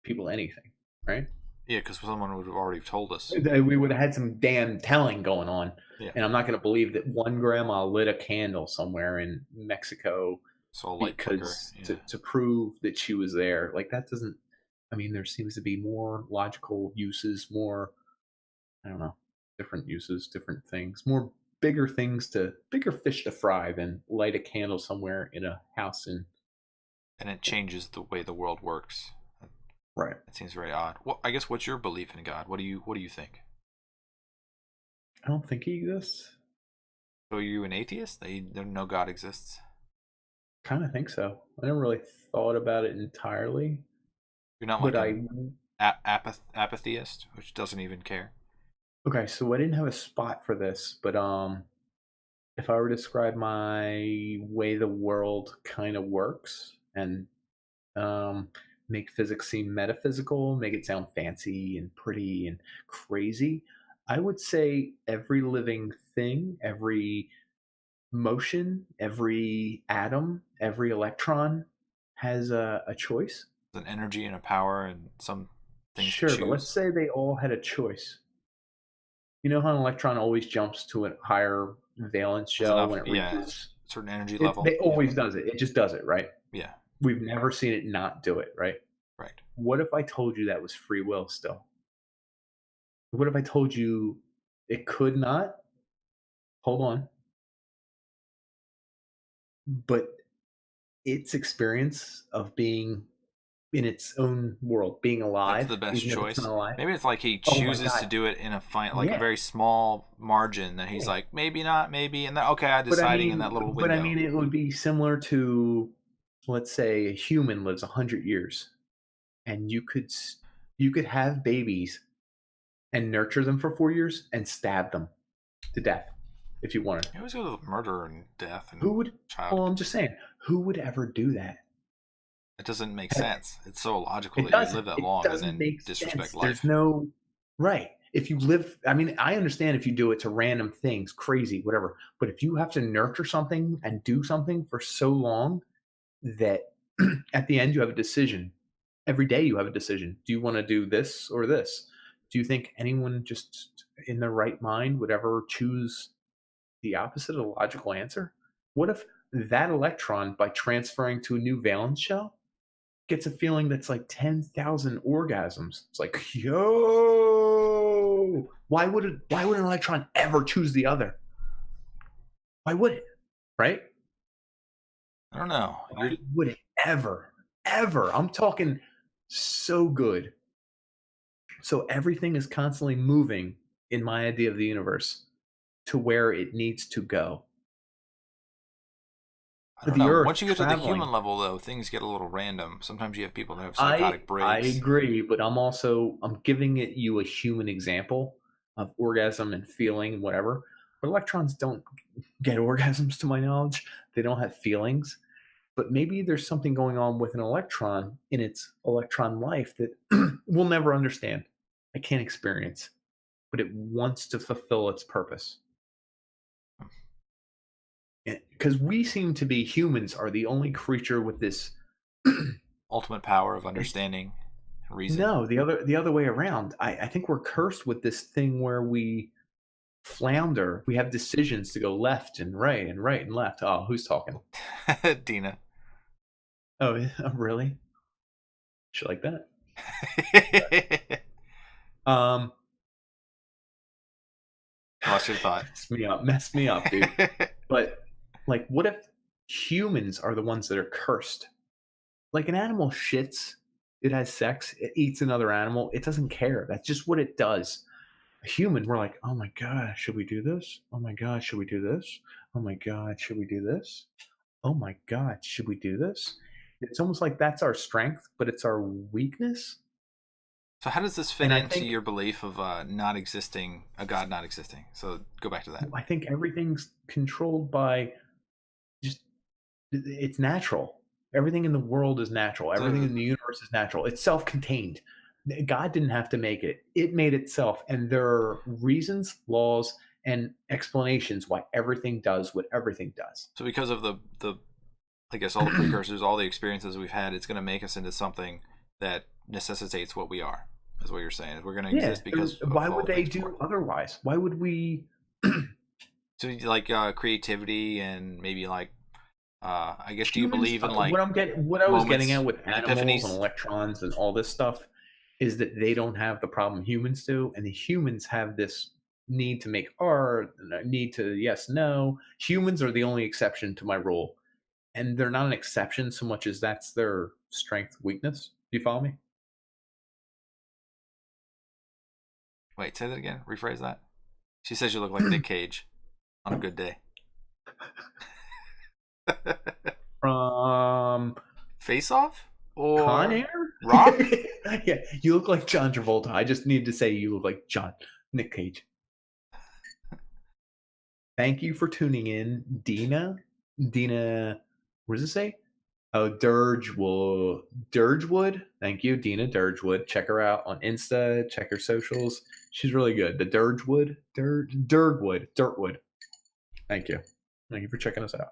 people anything, right? Yeah, because someone would have already told us. We would have had some damn telling going on. Yeah, And I'm not going to believe that one grandma lit a candle somewhere in Mexico so a light flicker. because Yeah. to prove that she was there. Like, that doesn't, I mean, there seems to be more logical uses, more, I don't know, different uses, different things, more bigger fish to fry than light a candle somewhere in a house in. And it changes the way the world works. Right. It seems very odd. Well, I guess, what's your belief in God? What do you think? I don't think he exists. So are you an atheist? Don't know God exists? Kind of think so. I never really thought about it entirely. You're not like but an apatheist, which doesn't even care. okay, so I didn't have a spot for this, but if I were to describe my way the world kind of works and um, make physics seem metaphysical, make it sound fancy and pretty and crazy, I would say every living thing, every motion, every atom, every electron has a choice. There's an energy and a power and some things to Sure, but let's choose. say they all had a choice. You know how an electron always jumps to a higher valence There's shell enough, when it yeah, reaches? certain energy It, level. they always does it. It just does it, right? Yeah, We've never seen it not do it, right? right. What if I told you that was free will still? What if I told you it could not? Hold on. But its experience of being in its own world, being That's alive, the best even if it's choice. not alive. Maybe it's like he Oh my chooses to god. do it in like a Yeah. very small margin that he's Yeah. like, maybe not, maybe, and then okay, I'm But I deciding in mean, that little but I window. mean, it would be similar to, let's say, a human lives 100 years, and you could have babies and nurture them for 4 years and stab them to death if you wanted. You always go to murder and death and Who would? child. Well, I'm just saying, who would ever do that? It doesn't make sense. It's so illogical It that you doesn't. live that It long and doesn't then make disrespect sense. life. There's no right. If you live, I mean, I understand if you do it to random things, crazy, whatever. But if you have to nurture something and do something for so long that at the end you have a decision. Every day you have a decision. Do you want to do this or this? Do you think anyone just in their right mind would ever choose the opposite of the logical answer? What if that electron, by transferring to a new valence shell, gets a feeling that's like 10,000 orgasms? It's like, yo, why would an electron ever choose the other? Why would it? Right? I don't know. Why would it ever? I'm talking so good. So everything is constantly moving in my idea of the universe to where it needs to go. I don't The know. Earth Once you get to the human traveling. level, though, things get a little random. Sometimes you have people that have I psychotic I breaks. agree, but I'm giving it you a human example of orgasm and feeling and whatever. But electrons don't get orgasms to my knowledge. They don't have feelings. But maybe there's something going on with an electron in its electron life that we'll never understand. I can't experience, but it wants to fulfill its purpose. Because we seem to be humans are the only creature with this. Ultimate power of understanding and reason. No, the other way around. I think we're cursed with this thing where we flounder. We have decisions to go left and right and right and left. Oh, who's talking? Dina. Oh, really? Shit like that. Lost your thought. Mess me up, dude. But like, what if humans are the ones that are cursed? Like an animal shits, it has sex, it eats another animal, it doesn't care. That's just what it does. A human, we're like, oh my god, should we do this? Oh my god, should we do this? Oh my god, should we do this? Oh my god, should we do this? It's almost like that's our strength, but it's our weakness. So how does this fit And I into think your belief of not existing, a God not existing? So go back to that. I think everything's controlled by just it's natural. Everything in the world is natural. Everything in the universe is natural. It's self-contained. God didn't have to make it. It made itself. And there are reasons, laws, and explanations why everything does what everything does. So because of the I guess all the precursors, all the experiences we've had, it's going to make us into something that necessitates what we are. Is what you're saying. We're going to exist because why would they things do work. otherwise? Why would we? So like creativity and maybe like I guess do you believe in like what I was getting moments, at with animals epiphanies? and electrons and all this stuff is that they don't have the problem humans do, and the humans have this need to make art, need to yes, no. Humans are the only exception to my rule, and they're not an exception so much as that's their strength, weakness. Do you follow me? Wait, say that again. Rephrase that. She says you look like Nick Cage on a good day. From Face Off or Con Air? Rock? Yeah, you look like John Travolta. I just need to say you look like Nick Cage. Thank you for tuning in, Dina. Dina, what does it say? Oh, Dirgewood. Thank you, Dina Dirgewood. Check her out on Insta. Check her socials. She's really good. The Dirtwood. Thank you. Thank you for checking us out.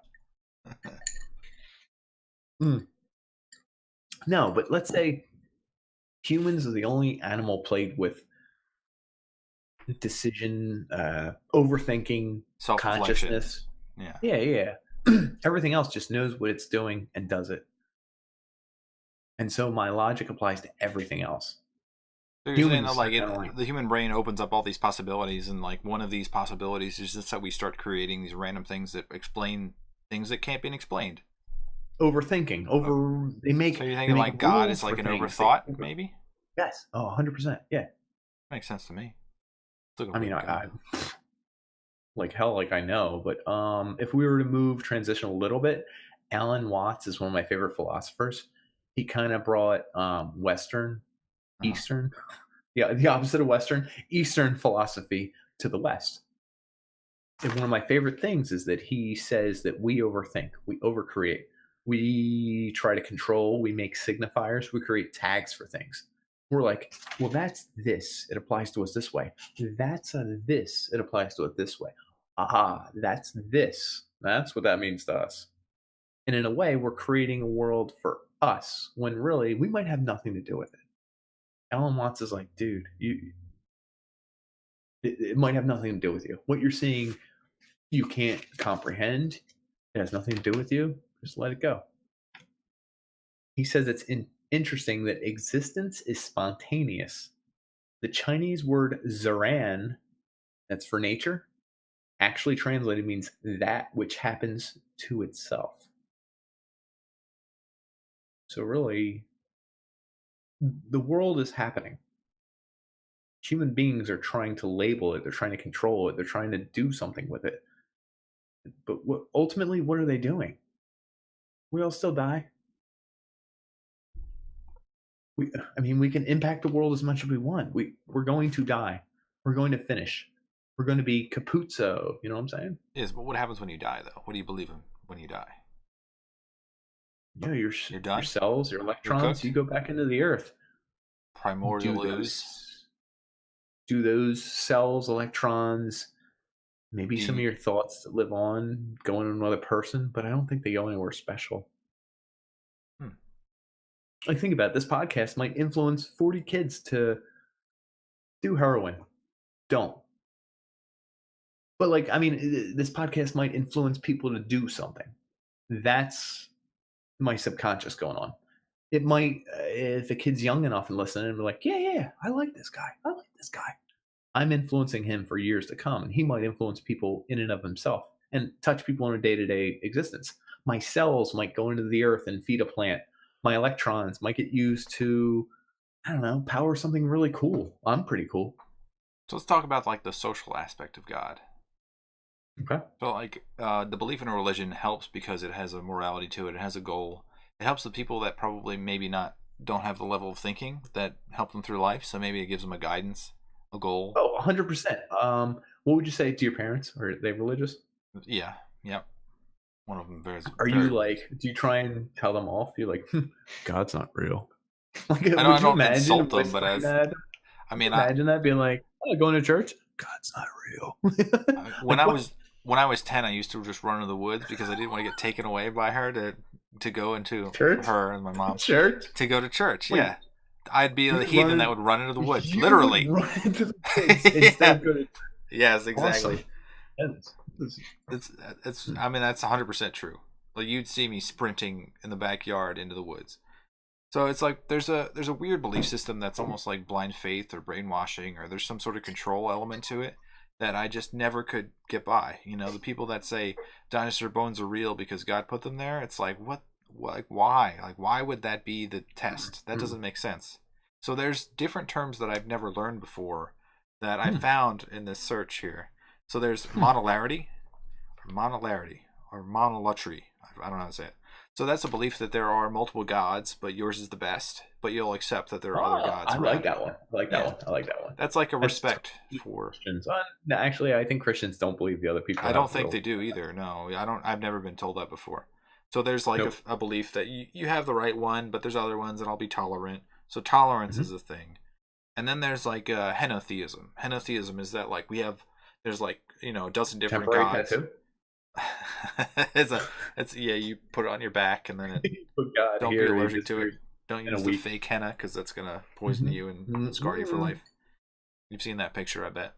No, but let's say humans are the only animal plagued with decision, overthinking, Self-reflection. consciousness. Yeah. Yeah. Everything else just knows what it's doing and does it. And so my logic applies to everything else. So you're saying that, Humans like, the human brain opens up all these possibilities, and like one of these possibilities is just that we start creating these random things that explain things that can't be explained. Overthinking. They make. So you're thinking like God is like an overthought, maybe? Yes. Oh, 100%. Yeah. Makes sense to me. I mean, I like hell, like I know, but if we were to transition a little bit, Alan Watts is one of my favorite philosophers. He kind of brought Eastern, the opposite of Western, Eastern philosophy to the West. And one of my favorite things is that he says that we overthink, we overcreate, we try to control, we make signifiers, we create tags for things. We're like, well, that's this. It applies to us this way. That's a this. It applies to it this way. Aha, that's this. That's what that means to us. And in a way, we're creating a world for us when really we might have nothing to do with it. Alan Watts is like, dude, it might have nothing to do with you. What you're seeing, you can't comprehend. It has nothing to do with you. Just let it go. He says it's interesting that existence is spontaneous. The Chinese word zaran, that's for nature, actually translated means that which happens to itself. So really, the world is happening. Human beings are trying to label it. They're trying to control it. They're trying to do something with it. But ultimately, what are they doing? We all still die. We can impact the world as much as we want. We're going to die. We're going to finish. We're going to be capuzzo. You know what I'm saying? Yes, but what happens when you die, though? What do you believe in when you die? Yeah, your done? cells, your electrons, you go back into the earth. Primordial ooze. Do those cells, electrons, maybe some of your thoughts that live on go into another person, but I don't think they go anywhere special. Like, think about it. This podcast might influence 40 kids to do heroin. Don't. But this podcast might influence people to do something. That's my subconscious going on. It might, if a kid's young enough and listening, and be like, yeah, I like this guy. I'm influencing him for years to come, and he might influence people in and of himself and touch people in a day-to-day existence. My cells might go into the earth and feed a plant. My electrons might get used to, I don't know, power something really cool. I'm pretty cool. So let's talk about like the social aspect of God. Okay. So like the belief in a religion helps because it has a morality to it. It has a goal. It helps the people that probably maybe don't have the level of thinking that help them through life. So maybe it gives them a guidance, a goal. Oh, 100%. What would you say to your parents? Are they religious? Yeah. Yep. One of them do you try and tell them off? You're like, God's not real. Like, I don't insult them, but imagine that being like, going to church? God's not real. When I was 10, I used to just run into the woods because I didn't want to get taken away by her to go into church? Her and my mom church to go to church. Wait, yeah, I'd be a heathen that would run into the woods, literally. Run into the woods instead of going to... Yes, exactly. Awesome. It's I mean, that's 100% true. Like, you'd see me sprinting in the backyard into the woods. So it's like there's a weird belief system that's almost like blind faith or brainwashing, or there's some sort of control element to it that I just never could get by. You know, the people that say dinosaur bones are real because God put them there, it's like, what, like, why? Like, why would that be the test? That doesn't make sense. So there's different terms that I've never learned before that I found in this search here. So there's monolarity, or monolatry. I don't know how to say it. So that's a belief that there are multiple gods, but yours is the best. But you'll accept that there are other gods. I like that one. I like that Yeah. one. I like that one. That's like a That's respect for. Christians. No, actually, I think Christians don't believe the other people. I don't have think real- they do either. No, I don't. I've never been told that before. So there's like Nope. a belief that you have the right one, but there's other ones, and I'll be tolerant. So tolerance is a thing. And then there's like henotheism. Henotheism is that like there's like a dozen different Temporary gods. tattoo. it's you put it on your back and then Oh, God, don't be here, allergic to it. Don't in a use the week. fake henna because that's gonna poison you and scar you for life. You've seen that picture, I bet.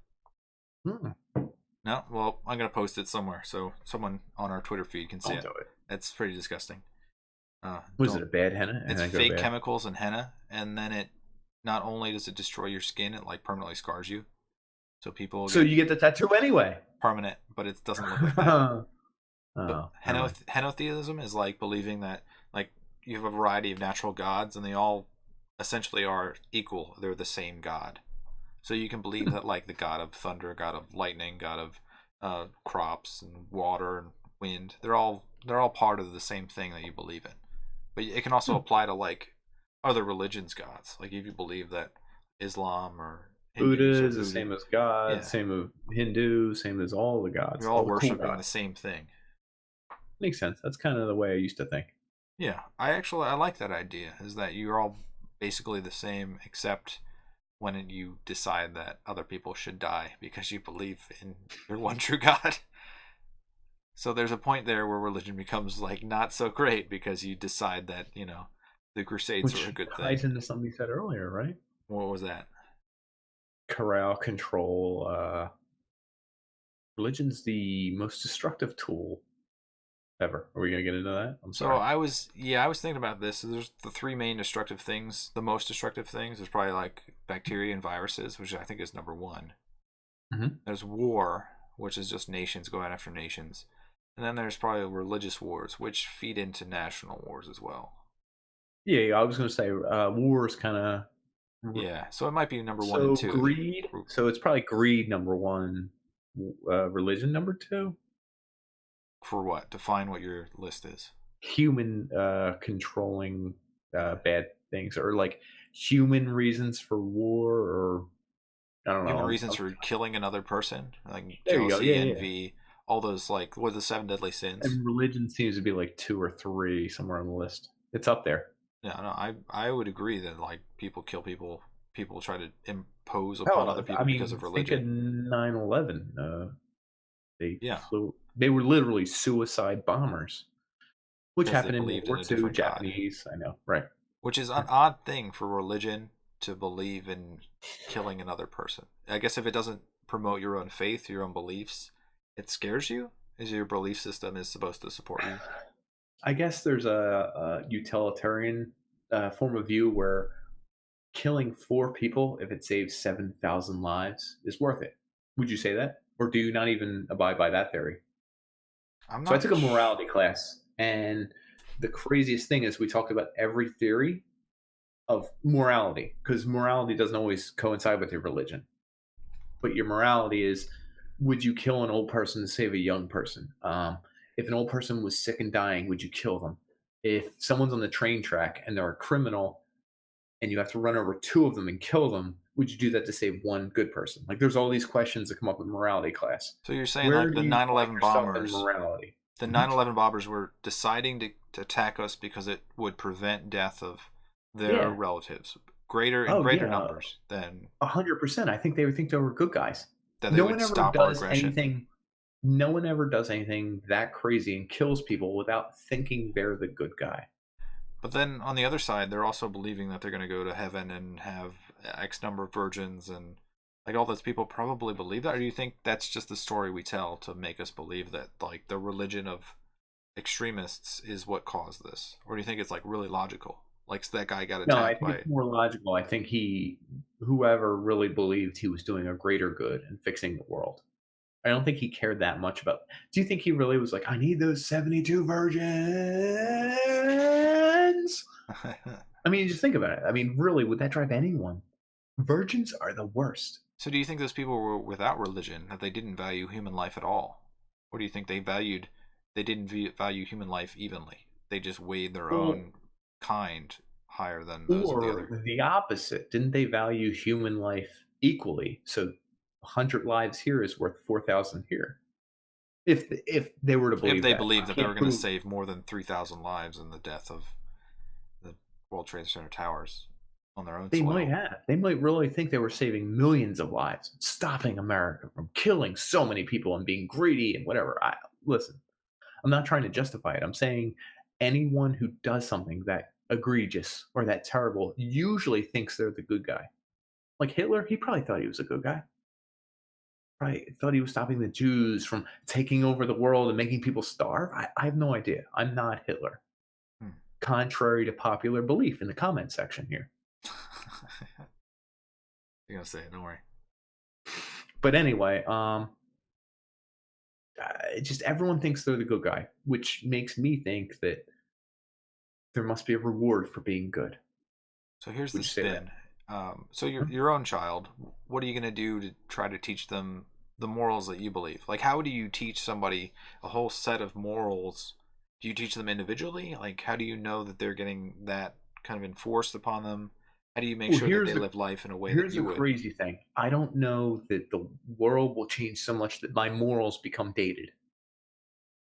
No, well, I'm gonna post it somewhere so someone on our Twitter feed can see I'll it. do it. It's pretty disgusting. Was it a bad henna? It's And I go fake bad? chemicals and henna, and then it not only does it destroy your skin, it like permanently scars you. So people So you get the tattoo anyway. permanent, but it doesn't look like that. Oh, Henotheism is like believing that like you have a variety of natural gods and they all essentially are equal. They're the same god. So you can believe that like the god of thunder, god of lightning, god of crops and water and wind, they're all part of the same thing that you believe in. But it can also apply to like other religions' gods. Like if you believe that Islam or Buddha Hindus or is the Voodoo, same as God, Yeah. same as Hindu, same as all the gods. you're all the cool worshiping the gods. same thing. Makes sense. That's kind of the way I used to think. Yeah, I like that idea. Is that you're all basically the same, except when you decide that other people should die because you believe in your one true God. So there's a point there where religion becomes like not so great because you decide that the Crusades Which are a good ties thing. into something you said earlier, right? What was that? Corral control. Religion's the most destructive tool ever. Are we gonna get into that? I'm So sorry. I was thinking about this. There's the three main destructive things. The most destructive things is probably like bacteria and viruses, which I think is number one. There's war, which is just nations going after nations. And then there's probably religious wars, which feed into national wars as well. Yeah, I was gonna say war is kind of Yeah, so it might be number one and two. greed. So it's probably greed number one, religion number two. For what? Define what your list is. Human controlling bad things, or like human reasons for war, or I don't know. Human reasons for killing another person, like There you go, jealousy, yeah, yeah. envy, all those like what are the seven deadly sins? And religion seems to be like 2 or 3 somewhere on the list. It's up there. Yeah, no, I would agree that like people kill people, people try to impose upon other people because of religion. Think of 9/11. They Yeah. flew. They were literally suicide bombers, which Because they happened in believed World in a War II. different God. Japanese, I know, right? Which is an odd thing for religion to believe in killing another person. I guess if it doesn't promote your own faith, your own beliefs, it scares you. Is your belief system is supposed to support you? I guess there's a utilitarian form of view where killing 4 people, if it saves 7,000 lives, is worth it. Would you say that, or do you not even abide by that theory? I'm not. So I took a morality class, and the craziest thing is we talked about every theory of morality, because morality doesn't always coincide with your religion. But your morality is, would you kill an old person to save a young person? If an old person was sick and dying, would you kill them? If someone's on the train track and they're a criminal and you have to run over 2 of them and kill them, would you do that to save one good person? Like, there's all these questions that come up in morality class. So you're saying Where like do the you 9/11 find yourself in bombers, morality? the 9/11 bombers were deciding to attack us because it would prevent death of their Yeah. relatives, greater numbers than 100%. I think they would think they were good guys. that they would stop our aggression. No one ever does anything that crazy and kills people without thinking they're the good guy. But then on the other side, they're also believing that they're going to go to heaven and have X number of virgins, and like all those people probably believe that. Or do you think that's just the story we tell to make us believe that like the religion of extremists is what caused this? Or do you think it's like really logical? Like that guy got No, I attacked think by. it's more logical. I think whoever really believed he was doing a greater good and fixing the world. I don't think he cared that much about. Do you think he really was like, I need those 72 virgins? I mean, just think about it. I mean, really, would that drive anyone? Virgins are the worst. So do you think those people were without religion, that they didn't value human life at all? Or do you think they didn't value human life evenly? they just weighed their Well, own kind higher than those of the other. or the opposite. Didn't they value human life equally? So 100 lives here is worth 4,000 here. If they were to If believe they that. believed that they Can't were going to prove- save more than 3,000 lives in the death of the World Trade Center towers on their own They soil. might have. They might really think they were saving millions of lives, stopping America from killing so many people and being greedy and whatever. Listen, I'm not trying to justify it. I'm saying anyone who does something that egregious or that terrible usually thinks they're the good guy. Like Hitler, he probably thought he was a good guy. Probably thought he was stopping the Jews from taking over the world and making people starve. I have no idea. I'm not Hitler. Hmm. Contrary to popular belief in the comment section here. You're going to say it, don't worry. But anyway, just everyone thinks they're the good guy, which makes me think that there must be a reward for being good. So here's the Would you say spin. So your own child, what are you going to do to try to teach them the morals that you believe? Like, how do you teach somebody a whole set of morals? Do you teach them individually? Like, how do you know that they're getting that kind of enforced upon them? How do you make Well, sure that here's they the- live life in a way that Here's you the would? crazy thing. I don't know that the world will change so much that my morals become dated.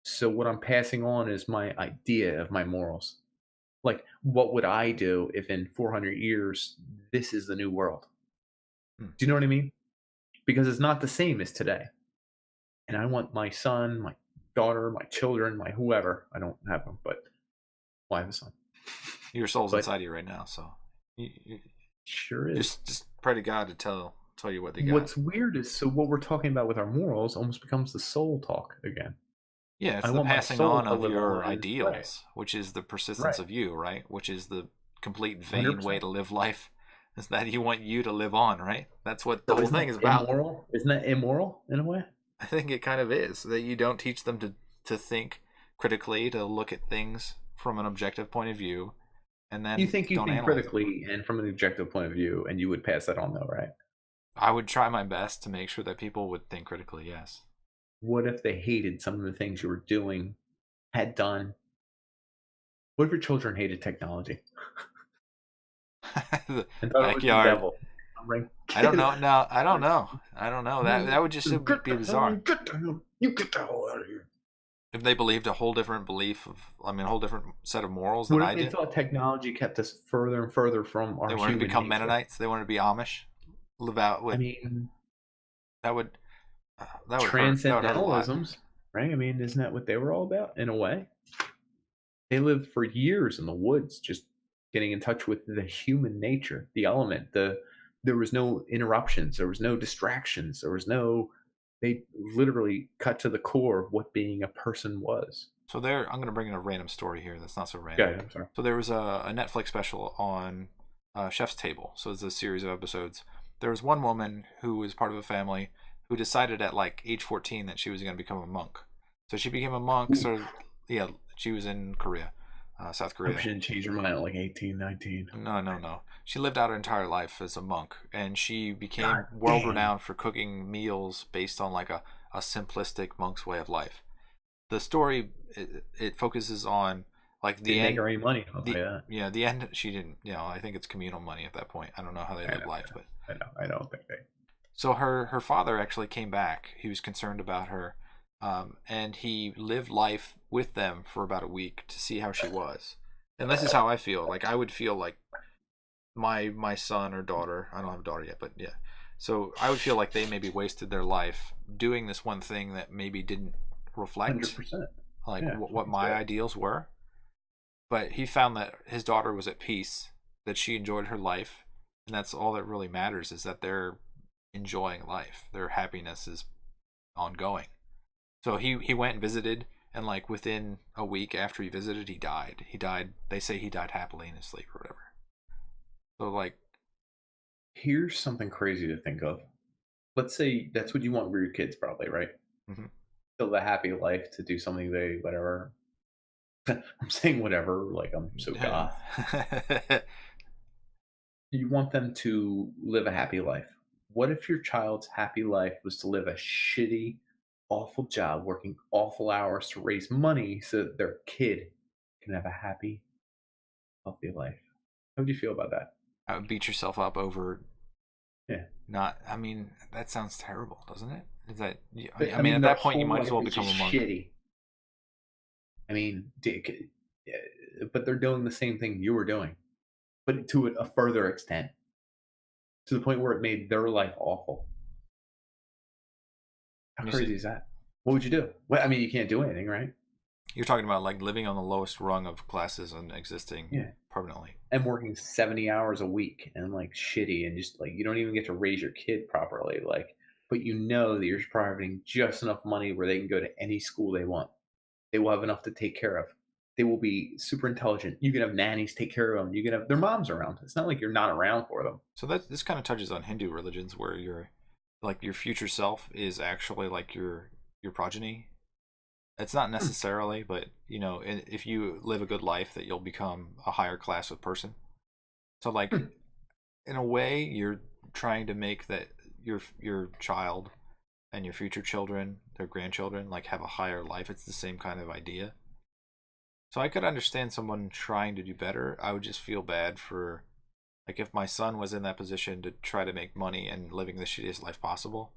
So what I'm passing on is my idea of my morals. Like, what would I do if in 400 years this is the new world? Hmm. Do you know what I mean? Because it's not the same as today. And I want my son, my daughter, my children, my whoever. I don't have them, but well, I have a son. Your soul's But- inside you right now, so you Sure is. just pray to God to tell you what they got. What's weird is, so what we're talking about with our morals almost becomes the soul talk again. Yeah, it's I the want my passing soul on to of live your on, ideals, right. which is the persistence Right. of you, right? Which is the complete vain 100%. way to live life. Is that you want you to live on, right? That's what the So whole isn't thing that is about. immoral? Isn't that immoral in a way? I think it kind of is that you don't teach them to think critically, to look at things from an objective point of view, and then You think you don't think analyze it. critically and from an objective point of view, and you would pass that on, though, right? I would try my best to make sure that people would think critically. Yes. What if they hated some of the things you were doing, had done? What if your children hated technology The and thought it was the backyard. devil? Right? I don't know. No, I don't know. That would just Get be the bizarre. hell- get the hell- You get the hell out of here. If they believed a whole different a whole different set of morals than What I if they did, thought technology kept us further and further from our they wanted to human become nature? Mennonites. They wanted to be Amish, live out with. I mean, that would hurt. That would hurt a lot. transcendentalisms, right? I mean, isn't that what they were all about in a way? They lived for years in the woods, just getting in touch with the human nature, the element. There was no interruptions, there was no distractions, there was no. They literally cut to the core of what being a person was. So I'm going to bring in a random story here that's not so random. Yeah, I'm sorry. So there was a Netflix special on Chef's Table. So it's a series of episodes. There was one woman who was part of a family who decided at like age 14 that she was going to become a monk. So she became a monk. So yeah, she was in Korea, South Korea. She didn't change her mind at like 18, 19. No. She lived out her entire life as a monk, and she became God world damn. renowned for cooking meals based on like a simplistic monk's way of life. The story it focuses on like the Didn't end. make her any money. I'll tell you that. Yeah, the end. She didn't. I think it's communal money at that point. I don't know how they live life, but I don't think they. so her father actually came back. He was concerned about her, and he lived life with them for about a week to see how she was. And this is how I feel. Like I would feel like my son or daughter. I don't have a daughter yet, but yeah. So I would feel like they maybe wasted their life doing this one thing that maybe didn't reflect 100%. like Yeah, what my yeah. ideals were. But he found that his daughter was at peace, that she enjoyed her life, and that's all that really matters, is that they're enjoying life. Their happiness is ongoing. So he went and visited, and like within a week after he visited, he died. They say he died happily in his sleep or whatever. So like, Here's something crazy to think of. Let's say that's what you want for your kids, probably, right? Mhm. Live a happy life, to do something they whatever. I'm saying whatever, like I'm so goth. You want them to live a happy life. What if your child's happy life was to live a shitty, awful job, working awful hours to raise money so that their kid can have a happy, healthy life. How would you feel about that? I would beat yourself up over Yeah. not. I mean, that sounds terrible, doesn't it? Is that? But, I mean, at their that point, you whole might as well life is become a just monk. shitty. I mean, but they're doing the same thing you were doing, but to a further extent, to the point where it made their life awful. How crazy is that? What would you do? Well, I mean, you can't do anything, right? You're talking about like living on the lowest rung of classes and existing permanently. And working 70 hours a week and like shitty and just like you don't even get to raise your kid properly. Like, but you know that you're providing just enough money where they can go to any school they want. They will have enough to take care of. They will be super intelligent. You can have nannies take care of them. You can have their moms around. It's not like you're not around for them. So this kind of touches on Hindu religions where you're like your future self is actually like your progeny. It's not necessarily, but you know, if you live a good life, that you'll become a higher class of person. So, like, in a way, you're trying to make that your child and your future children, their grandchildren, like have a higher life. It's the same kind of idea. So I could understand someone trying to do better. I would just feel bad for, like, if my son was in that position to try to make money and living the shittiest life possible.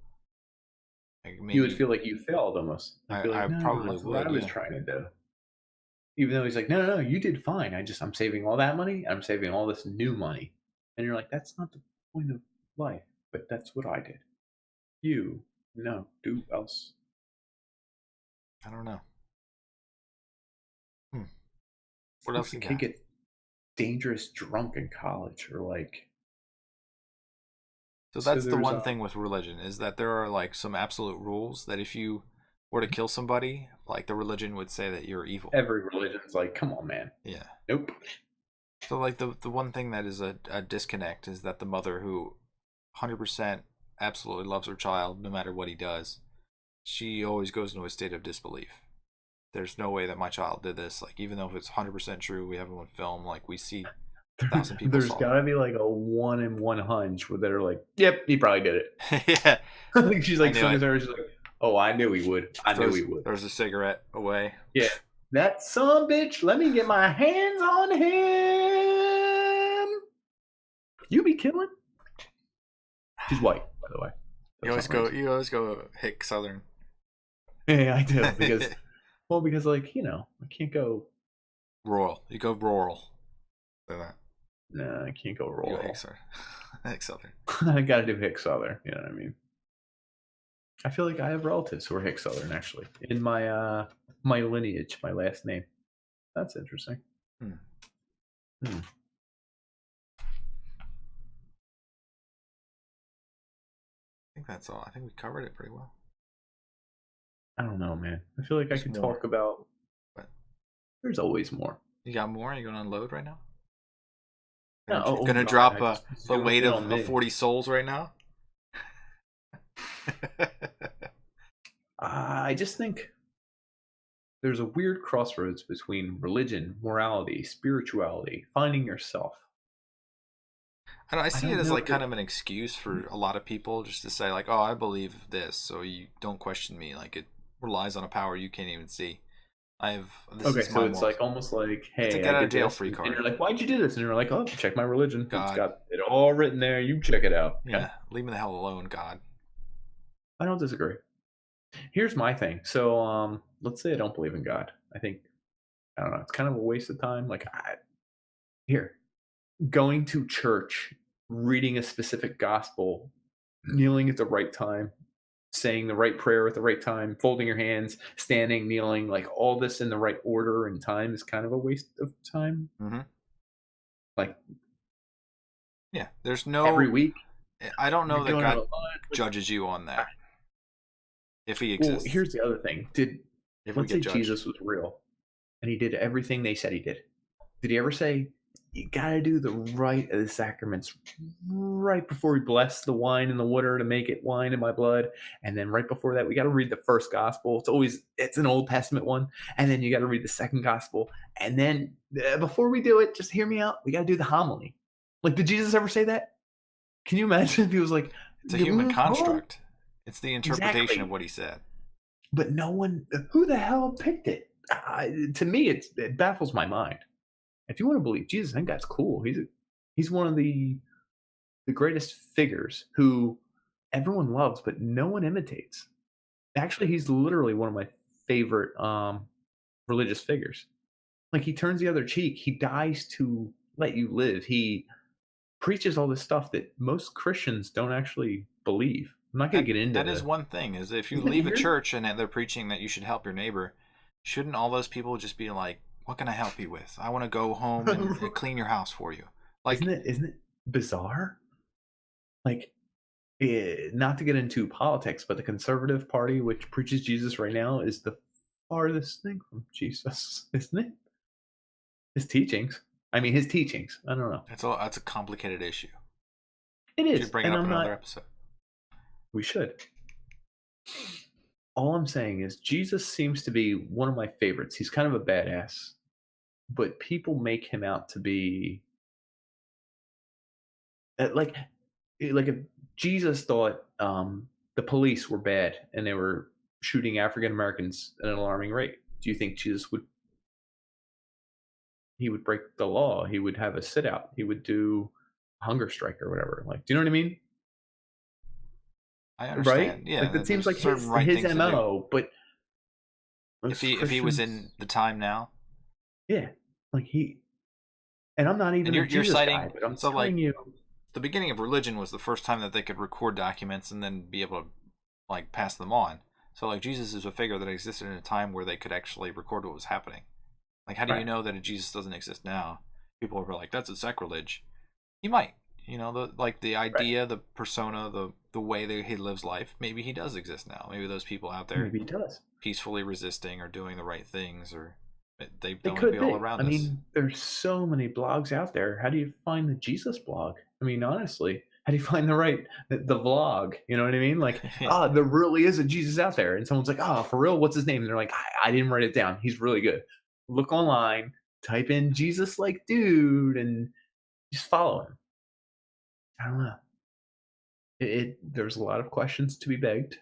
Like maybe, you would feel like you failed almost. I probably that's what I was trying to do. Even though he's like, no, you did fine. I'm saving all that money. I'm saving all this new money. And you're like, that's not the point of life. But that's what I did. You, no, do else. I don't know. What else you can't got? get dangerous drunk in college or like. So that's the one thing with religion is that there are like some absolute rules that if you were to kill somebody, like the religion would say that you're evil. Every religion's like, come on, man. Yeah. Nope. So like the one thing that is a disconnect is that the mother who 100% absolutely loves her child no matter what he does, she always goes into a state of disbelief. There's no way that my child did this. Like even though if it's 100% true, we have it on film. Like we see 1,000 people. There's got to be like a 1 in 1 hunch where they're like, "Yep, he probably did it." Yeah. Like she's like, she's like, "Oh, I knew he would. I knew he would." There's a cigarette away. Yeah, that son bitch. Let me get my hands on him. You be killing. She's white, by the way. You always go hick Southern. Yeah, I do because. Well, because like I can't go rural. You go rural. Say that. No, I can't go rural. Hick Southern. I gotta do hick Southern. You know what I mean? I feel like I have relatives who are hick Southern actually in my my lineage, my last name. That's interesting. I think that's all. I think we covered it pretty well. I don't know, man. I feel like I could talk about. What? There's always more. You got more? Are you going to unload right now? No, gonna drop the weight of 40 souls right now? I just think there's a weird crossroads between religion, morality, spirituality, finding yourself. I see it as like kind of an excuse for a lot of people just to say like, oh, I believe this, so you don't question me. Like it relies on a power you can't even see. So it's like almost like, hey, it's a get out of jail free card. And you're like, why'd you do this? And you're like, oh, check my religion. God. It's got it all written there. You check it out. Yeah, leave me the hell alone, God. I don't disagree. Here's my thing. So let's say I don't believe in God. I don't know. It's kind of a waste of time. Like going to church, reading a specific gospel, kneeling at the right time, saying the right prayer at the right time, folding your hands, standing, kneeling, like all this in the right order and time is kind of a waste of time. Mm-hmm. Like, yeah, there's no every week. I don't know that God judges you on that. If he exists. Well, here's the other thing. Let's say Jesus was real and he did everything they said he did. Did he ever say, you got to do the rite of the sacraments right before we bless the wine and the water to make it wine in my blood? And then right before that, we got to read the first gospel. It's an Old Testament one. And then you got to read the second gospel. And then before we do it, just hear me out. We got to do the homily. Like, did Jesus ever say that? Can you imagine if he was like, it's a human construct. It's the interpretation of what he said. But no one, who the hell picked it? to me, it baffles my mind. If you want to believe Jesus, I think that's cool. He's one of the greatest figures who everyone loves, but no one imitates. Actually, he's literally one of my favorite religious figures. Like he turns the other cheek. He dies to let you live. He preaches all this stuff that most Christians don't actually believe. I'm not going to get into that. Is one thing is if you Isn't it leave a weird? church and they're preaching that you should help your neighbor, shouldn't all those people just be like, "What can I help you with? I want to go home and clean your house for you." Like, isn't it bizarre? Like, not to get into politics, but the Conservative Party, which preaches Jesus right now, is the farthest thing from Jesus, isn't it? His teachings. I mean, his teachings. I don't know. that's a complicated issue. It We is, should bring it and up in I'm another not. episode. We should. All I'm saying is Jesus seems to be one of my favorites. He's kind of a badass, but people make him out to be like if Jesus thought the police were bad and they were shooting African Americans at an alarming rate, do you think Jesus would break the law? He would have a sit out. He would do a hunger strike or whatever. Like, do you know what I mean? I Right? understand. Yeah, Like that seems there's like certain right his things to do. MO, but If he was in the time now, yeah, like and I'm not even and a Jesus citing, guy, but I'm so telling like you, the beginning of religion was the first time that they could record documents and then be able to like pass them on. So like Jesus is a figure that existed in a time where they could actually record what was happening. Like how do you right? know that a Jesus doesn't exist now? People are like, that's a sacrilege. He might, the Right. idea, the persona, the way that he lives life. Maybe he does exist now. Maybe those people out there Maybe he does. peacefully resisting or doing the right things, or they It might could be all be. around I us. mean, there's so many blogs out there. How do you find the Jesus blog? I mean, honestly, how do you find the vlog? You know what I mean? Like, there really is a Jesus out there, and someone's like, oh, for real? What's his name? And they're like, I didn't write it down. He's really good. Look online, type in Jesus like dude, and just follow him. I don't know. There's a lot of questions to be begged,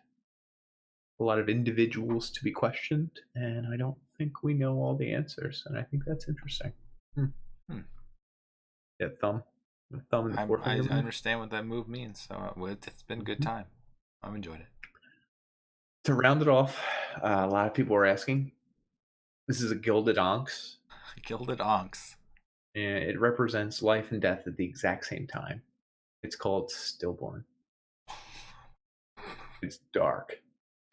a lot of individuals to be questioned, and I don't think we know all the answers, and I think that's interesting. Yeah, the thumb and the I forefinger move. understand what that move means, so it's been a good time. I've enjoyed it. To round it off, a lot of people are asking. This is a gilded onyx, Gilded Onks. and it represents life and death at the exact same time. It's called stillborn. It's dark.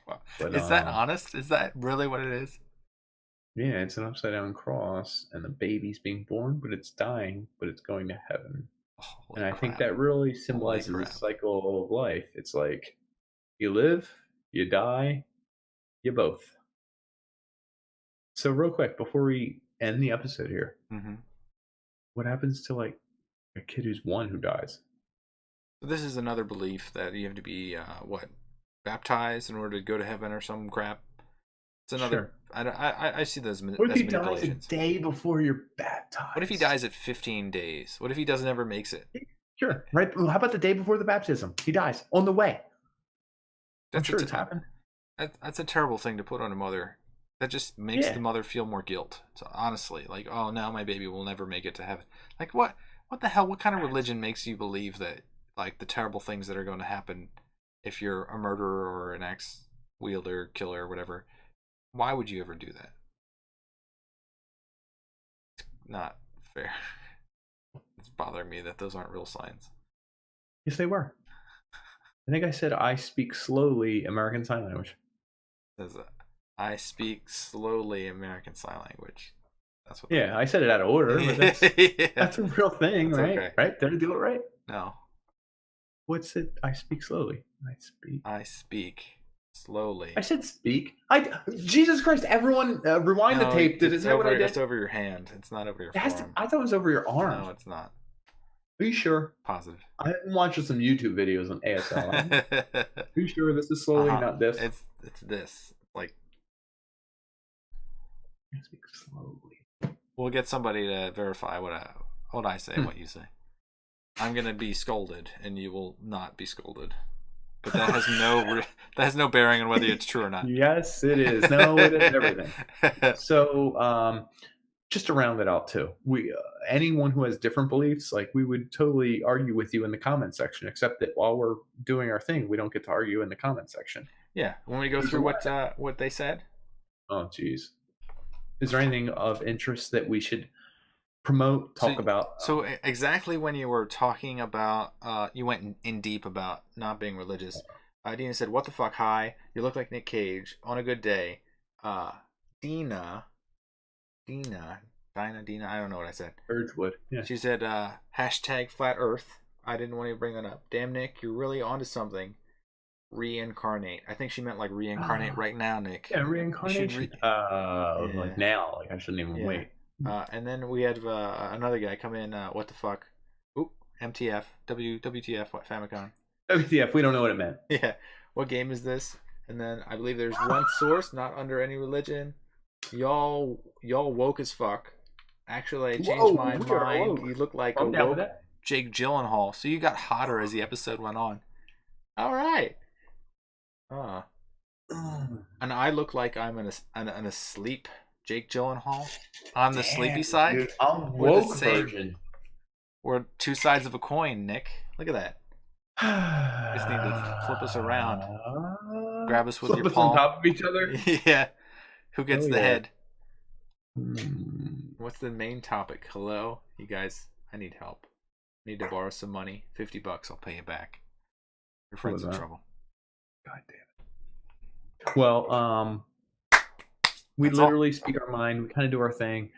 Wow. But, Is that honest? Is that really what it is? Yeah, it's an upside down cross, and the baby's being born, but it's dying, but it's going to heaven. Holy And I crap. think that really symbolizes the cycle of life. It's like you live, you die, you both. So real quick, before we end the episode here, what happens to like a kid who's one who dies? So this is another belief that you have to be baptized in order to go to heaven or some crap. It's another. Sure. I see those. What if he dies a day before you're baptized? What if he dies at 15 days? What if he doesn't ever makes it? Sure. Right. Well, how about the day before the baptism? He dies on the way. I'm sure it's happened. That's a terrible thing to put on a mother. That just makes the mother feel more guilt. So honestly, like, oh, now my baby will never make it to heaven. Like, what the hell? What kind of religion makes you believe that, like, the terrible things that are going to happen if you're a murderer or an axe wielder, killer, or whatever? Why would you ever do that? It's not fair. It's bothering me that those aren't real signs. Yes, they were. I think I said I speak slowly American Sign Language. Says that. I speak slowly American Sign Language. That's what. Yeah, I said it out of order, but that's a real thing, right? Okay. Right? Did I do it right? No. What's it? I speak slowly. I speak slowly. I said speak. Jesus Christ! Everyone, rewind the tape. Did it say what I did? It's over your hand. It's not over your forearm. I thought it was over your arm. No, it's not. Are you sure? Positive. I've been watching some YouTube videos on ASL. Are you sure this is slowly, not this? It's this. Like, I speak slowly. We'll get somebody to verify what I say and what you say. I'm gonna be scolded, and you will not be scolded. but that has no bearing on whether it's true or not. Yes, it is. No, it is everything. So, just to round it out too, we anyone who has different beliefs, like we would totally argue with you in the comment section. Except that while we're doing our thing, we don't get to argue in the comment section. Yeah, when we go through what they said. Oh, geez. Is there anything of interest that we should promote, talk about? So exactly when you were talking about, you went in deep about not being religious. Dina said, "What the fuck? Hi, you look like Nick Cage on a good day." Dina, I don't know what I said. Urgewood. Yeah. She said, hashtag flat Earth. I didn't want to bring that up. Damn, Nick, you're really onto something. Reincarnate. I think she meant like reincarnate right now, Nick. Yeah, reincarnation. Like now. Like I shouldn't even wait. And then we had another guy come in. What the fuck? Oop, MTF. WTF, what, Famicom? WTF, we don't know what it meant. Yeah. What game is this? And then I believe there's one source, not under any religion. Y'all woke as fuck. Actually, I changed my mind. You look like a woke Jake Gyllenhaal. So you got hotter as the episode went on. All right. And I look like I'm an asleep Jake Gyllenhaal on the sleepy side. Dude, I'm woke version. We're two sides of a coin, Nick. Look at that. Just need to flip us around. Grab us with your palm. On top of each other. Yeah. Who gets the head? What's the main topic? Hello, you guys. I need help. I need to borrow some money. $50. I'll pay you back. Your friend's in trouble. God damn it. Well, we literally speak our mind. We kind of do our thing.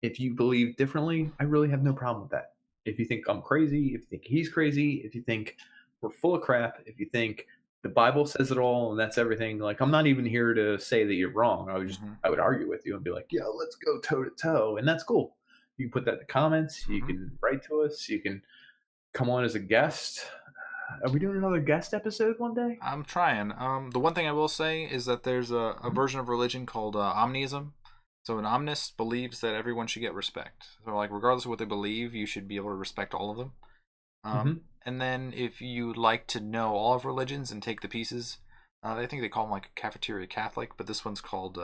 If you believe differently, I really have no problem with that. If you think I'm crazy, if you think he's crazy, if you think we're full of crap, if you think the Bible says it all and that's everything, like I'm not even here to say that you're wrong. I would argue with you and be like, yeah, let's go toe to toe, and that's cool. You can put that in the comments. You can write to us. You can come on as a guest. Are we doing another guest episode one day? I'm trying. The one thing I will say is that there's a version of religion called omnism. So an omnist believes that everyone should get respect. So like regardless of what they believe, you should be able to respect all of them. And then if you'd like to know all of religions and take the pieces, I think they call them like a cafeteria Catholic, but this one's called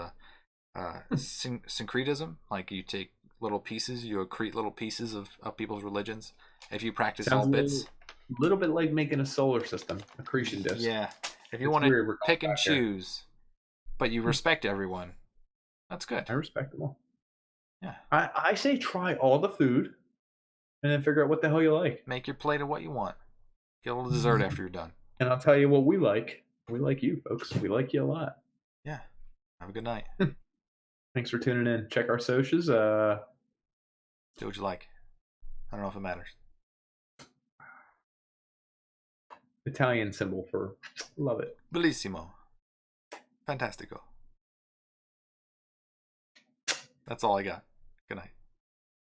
syncretism. Like you take little pieces, you accrete little pieces of people's religions. If you practice all bits. A little bit like making a solar system, accretion disk. Yeah. If you want to pick and choose, but you respect everyone, that's good. I respect them all. Yeah. I say try all the food and then figure out what the hell you like. Make your plate of what you want. Get a little dessert after you're done. And I'll tell you what we like. We like you, folks. We like you a lot. Yeah. Have a good night. Thanks for tuning in. Check our socials. Do what you like. I don't know if it matters. Italian symbol for love it. Bellissimo. Fantastico. That's all I got. Good night.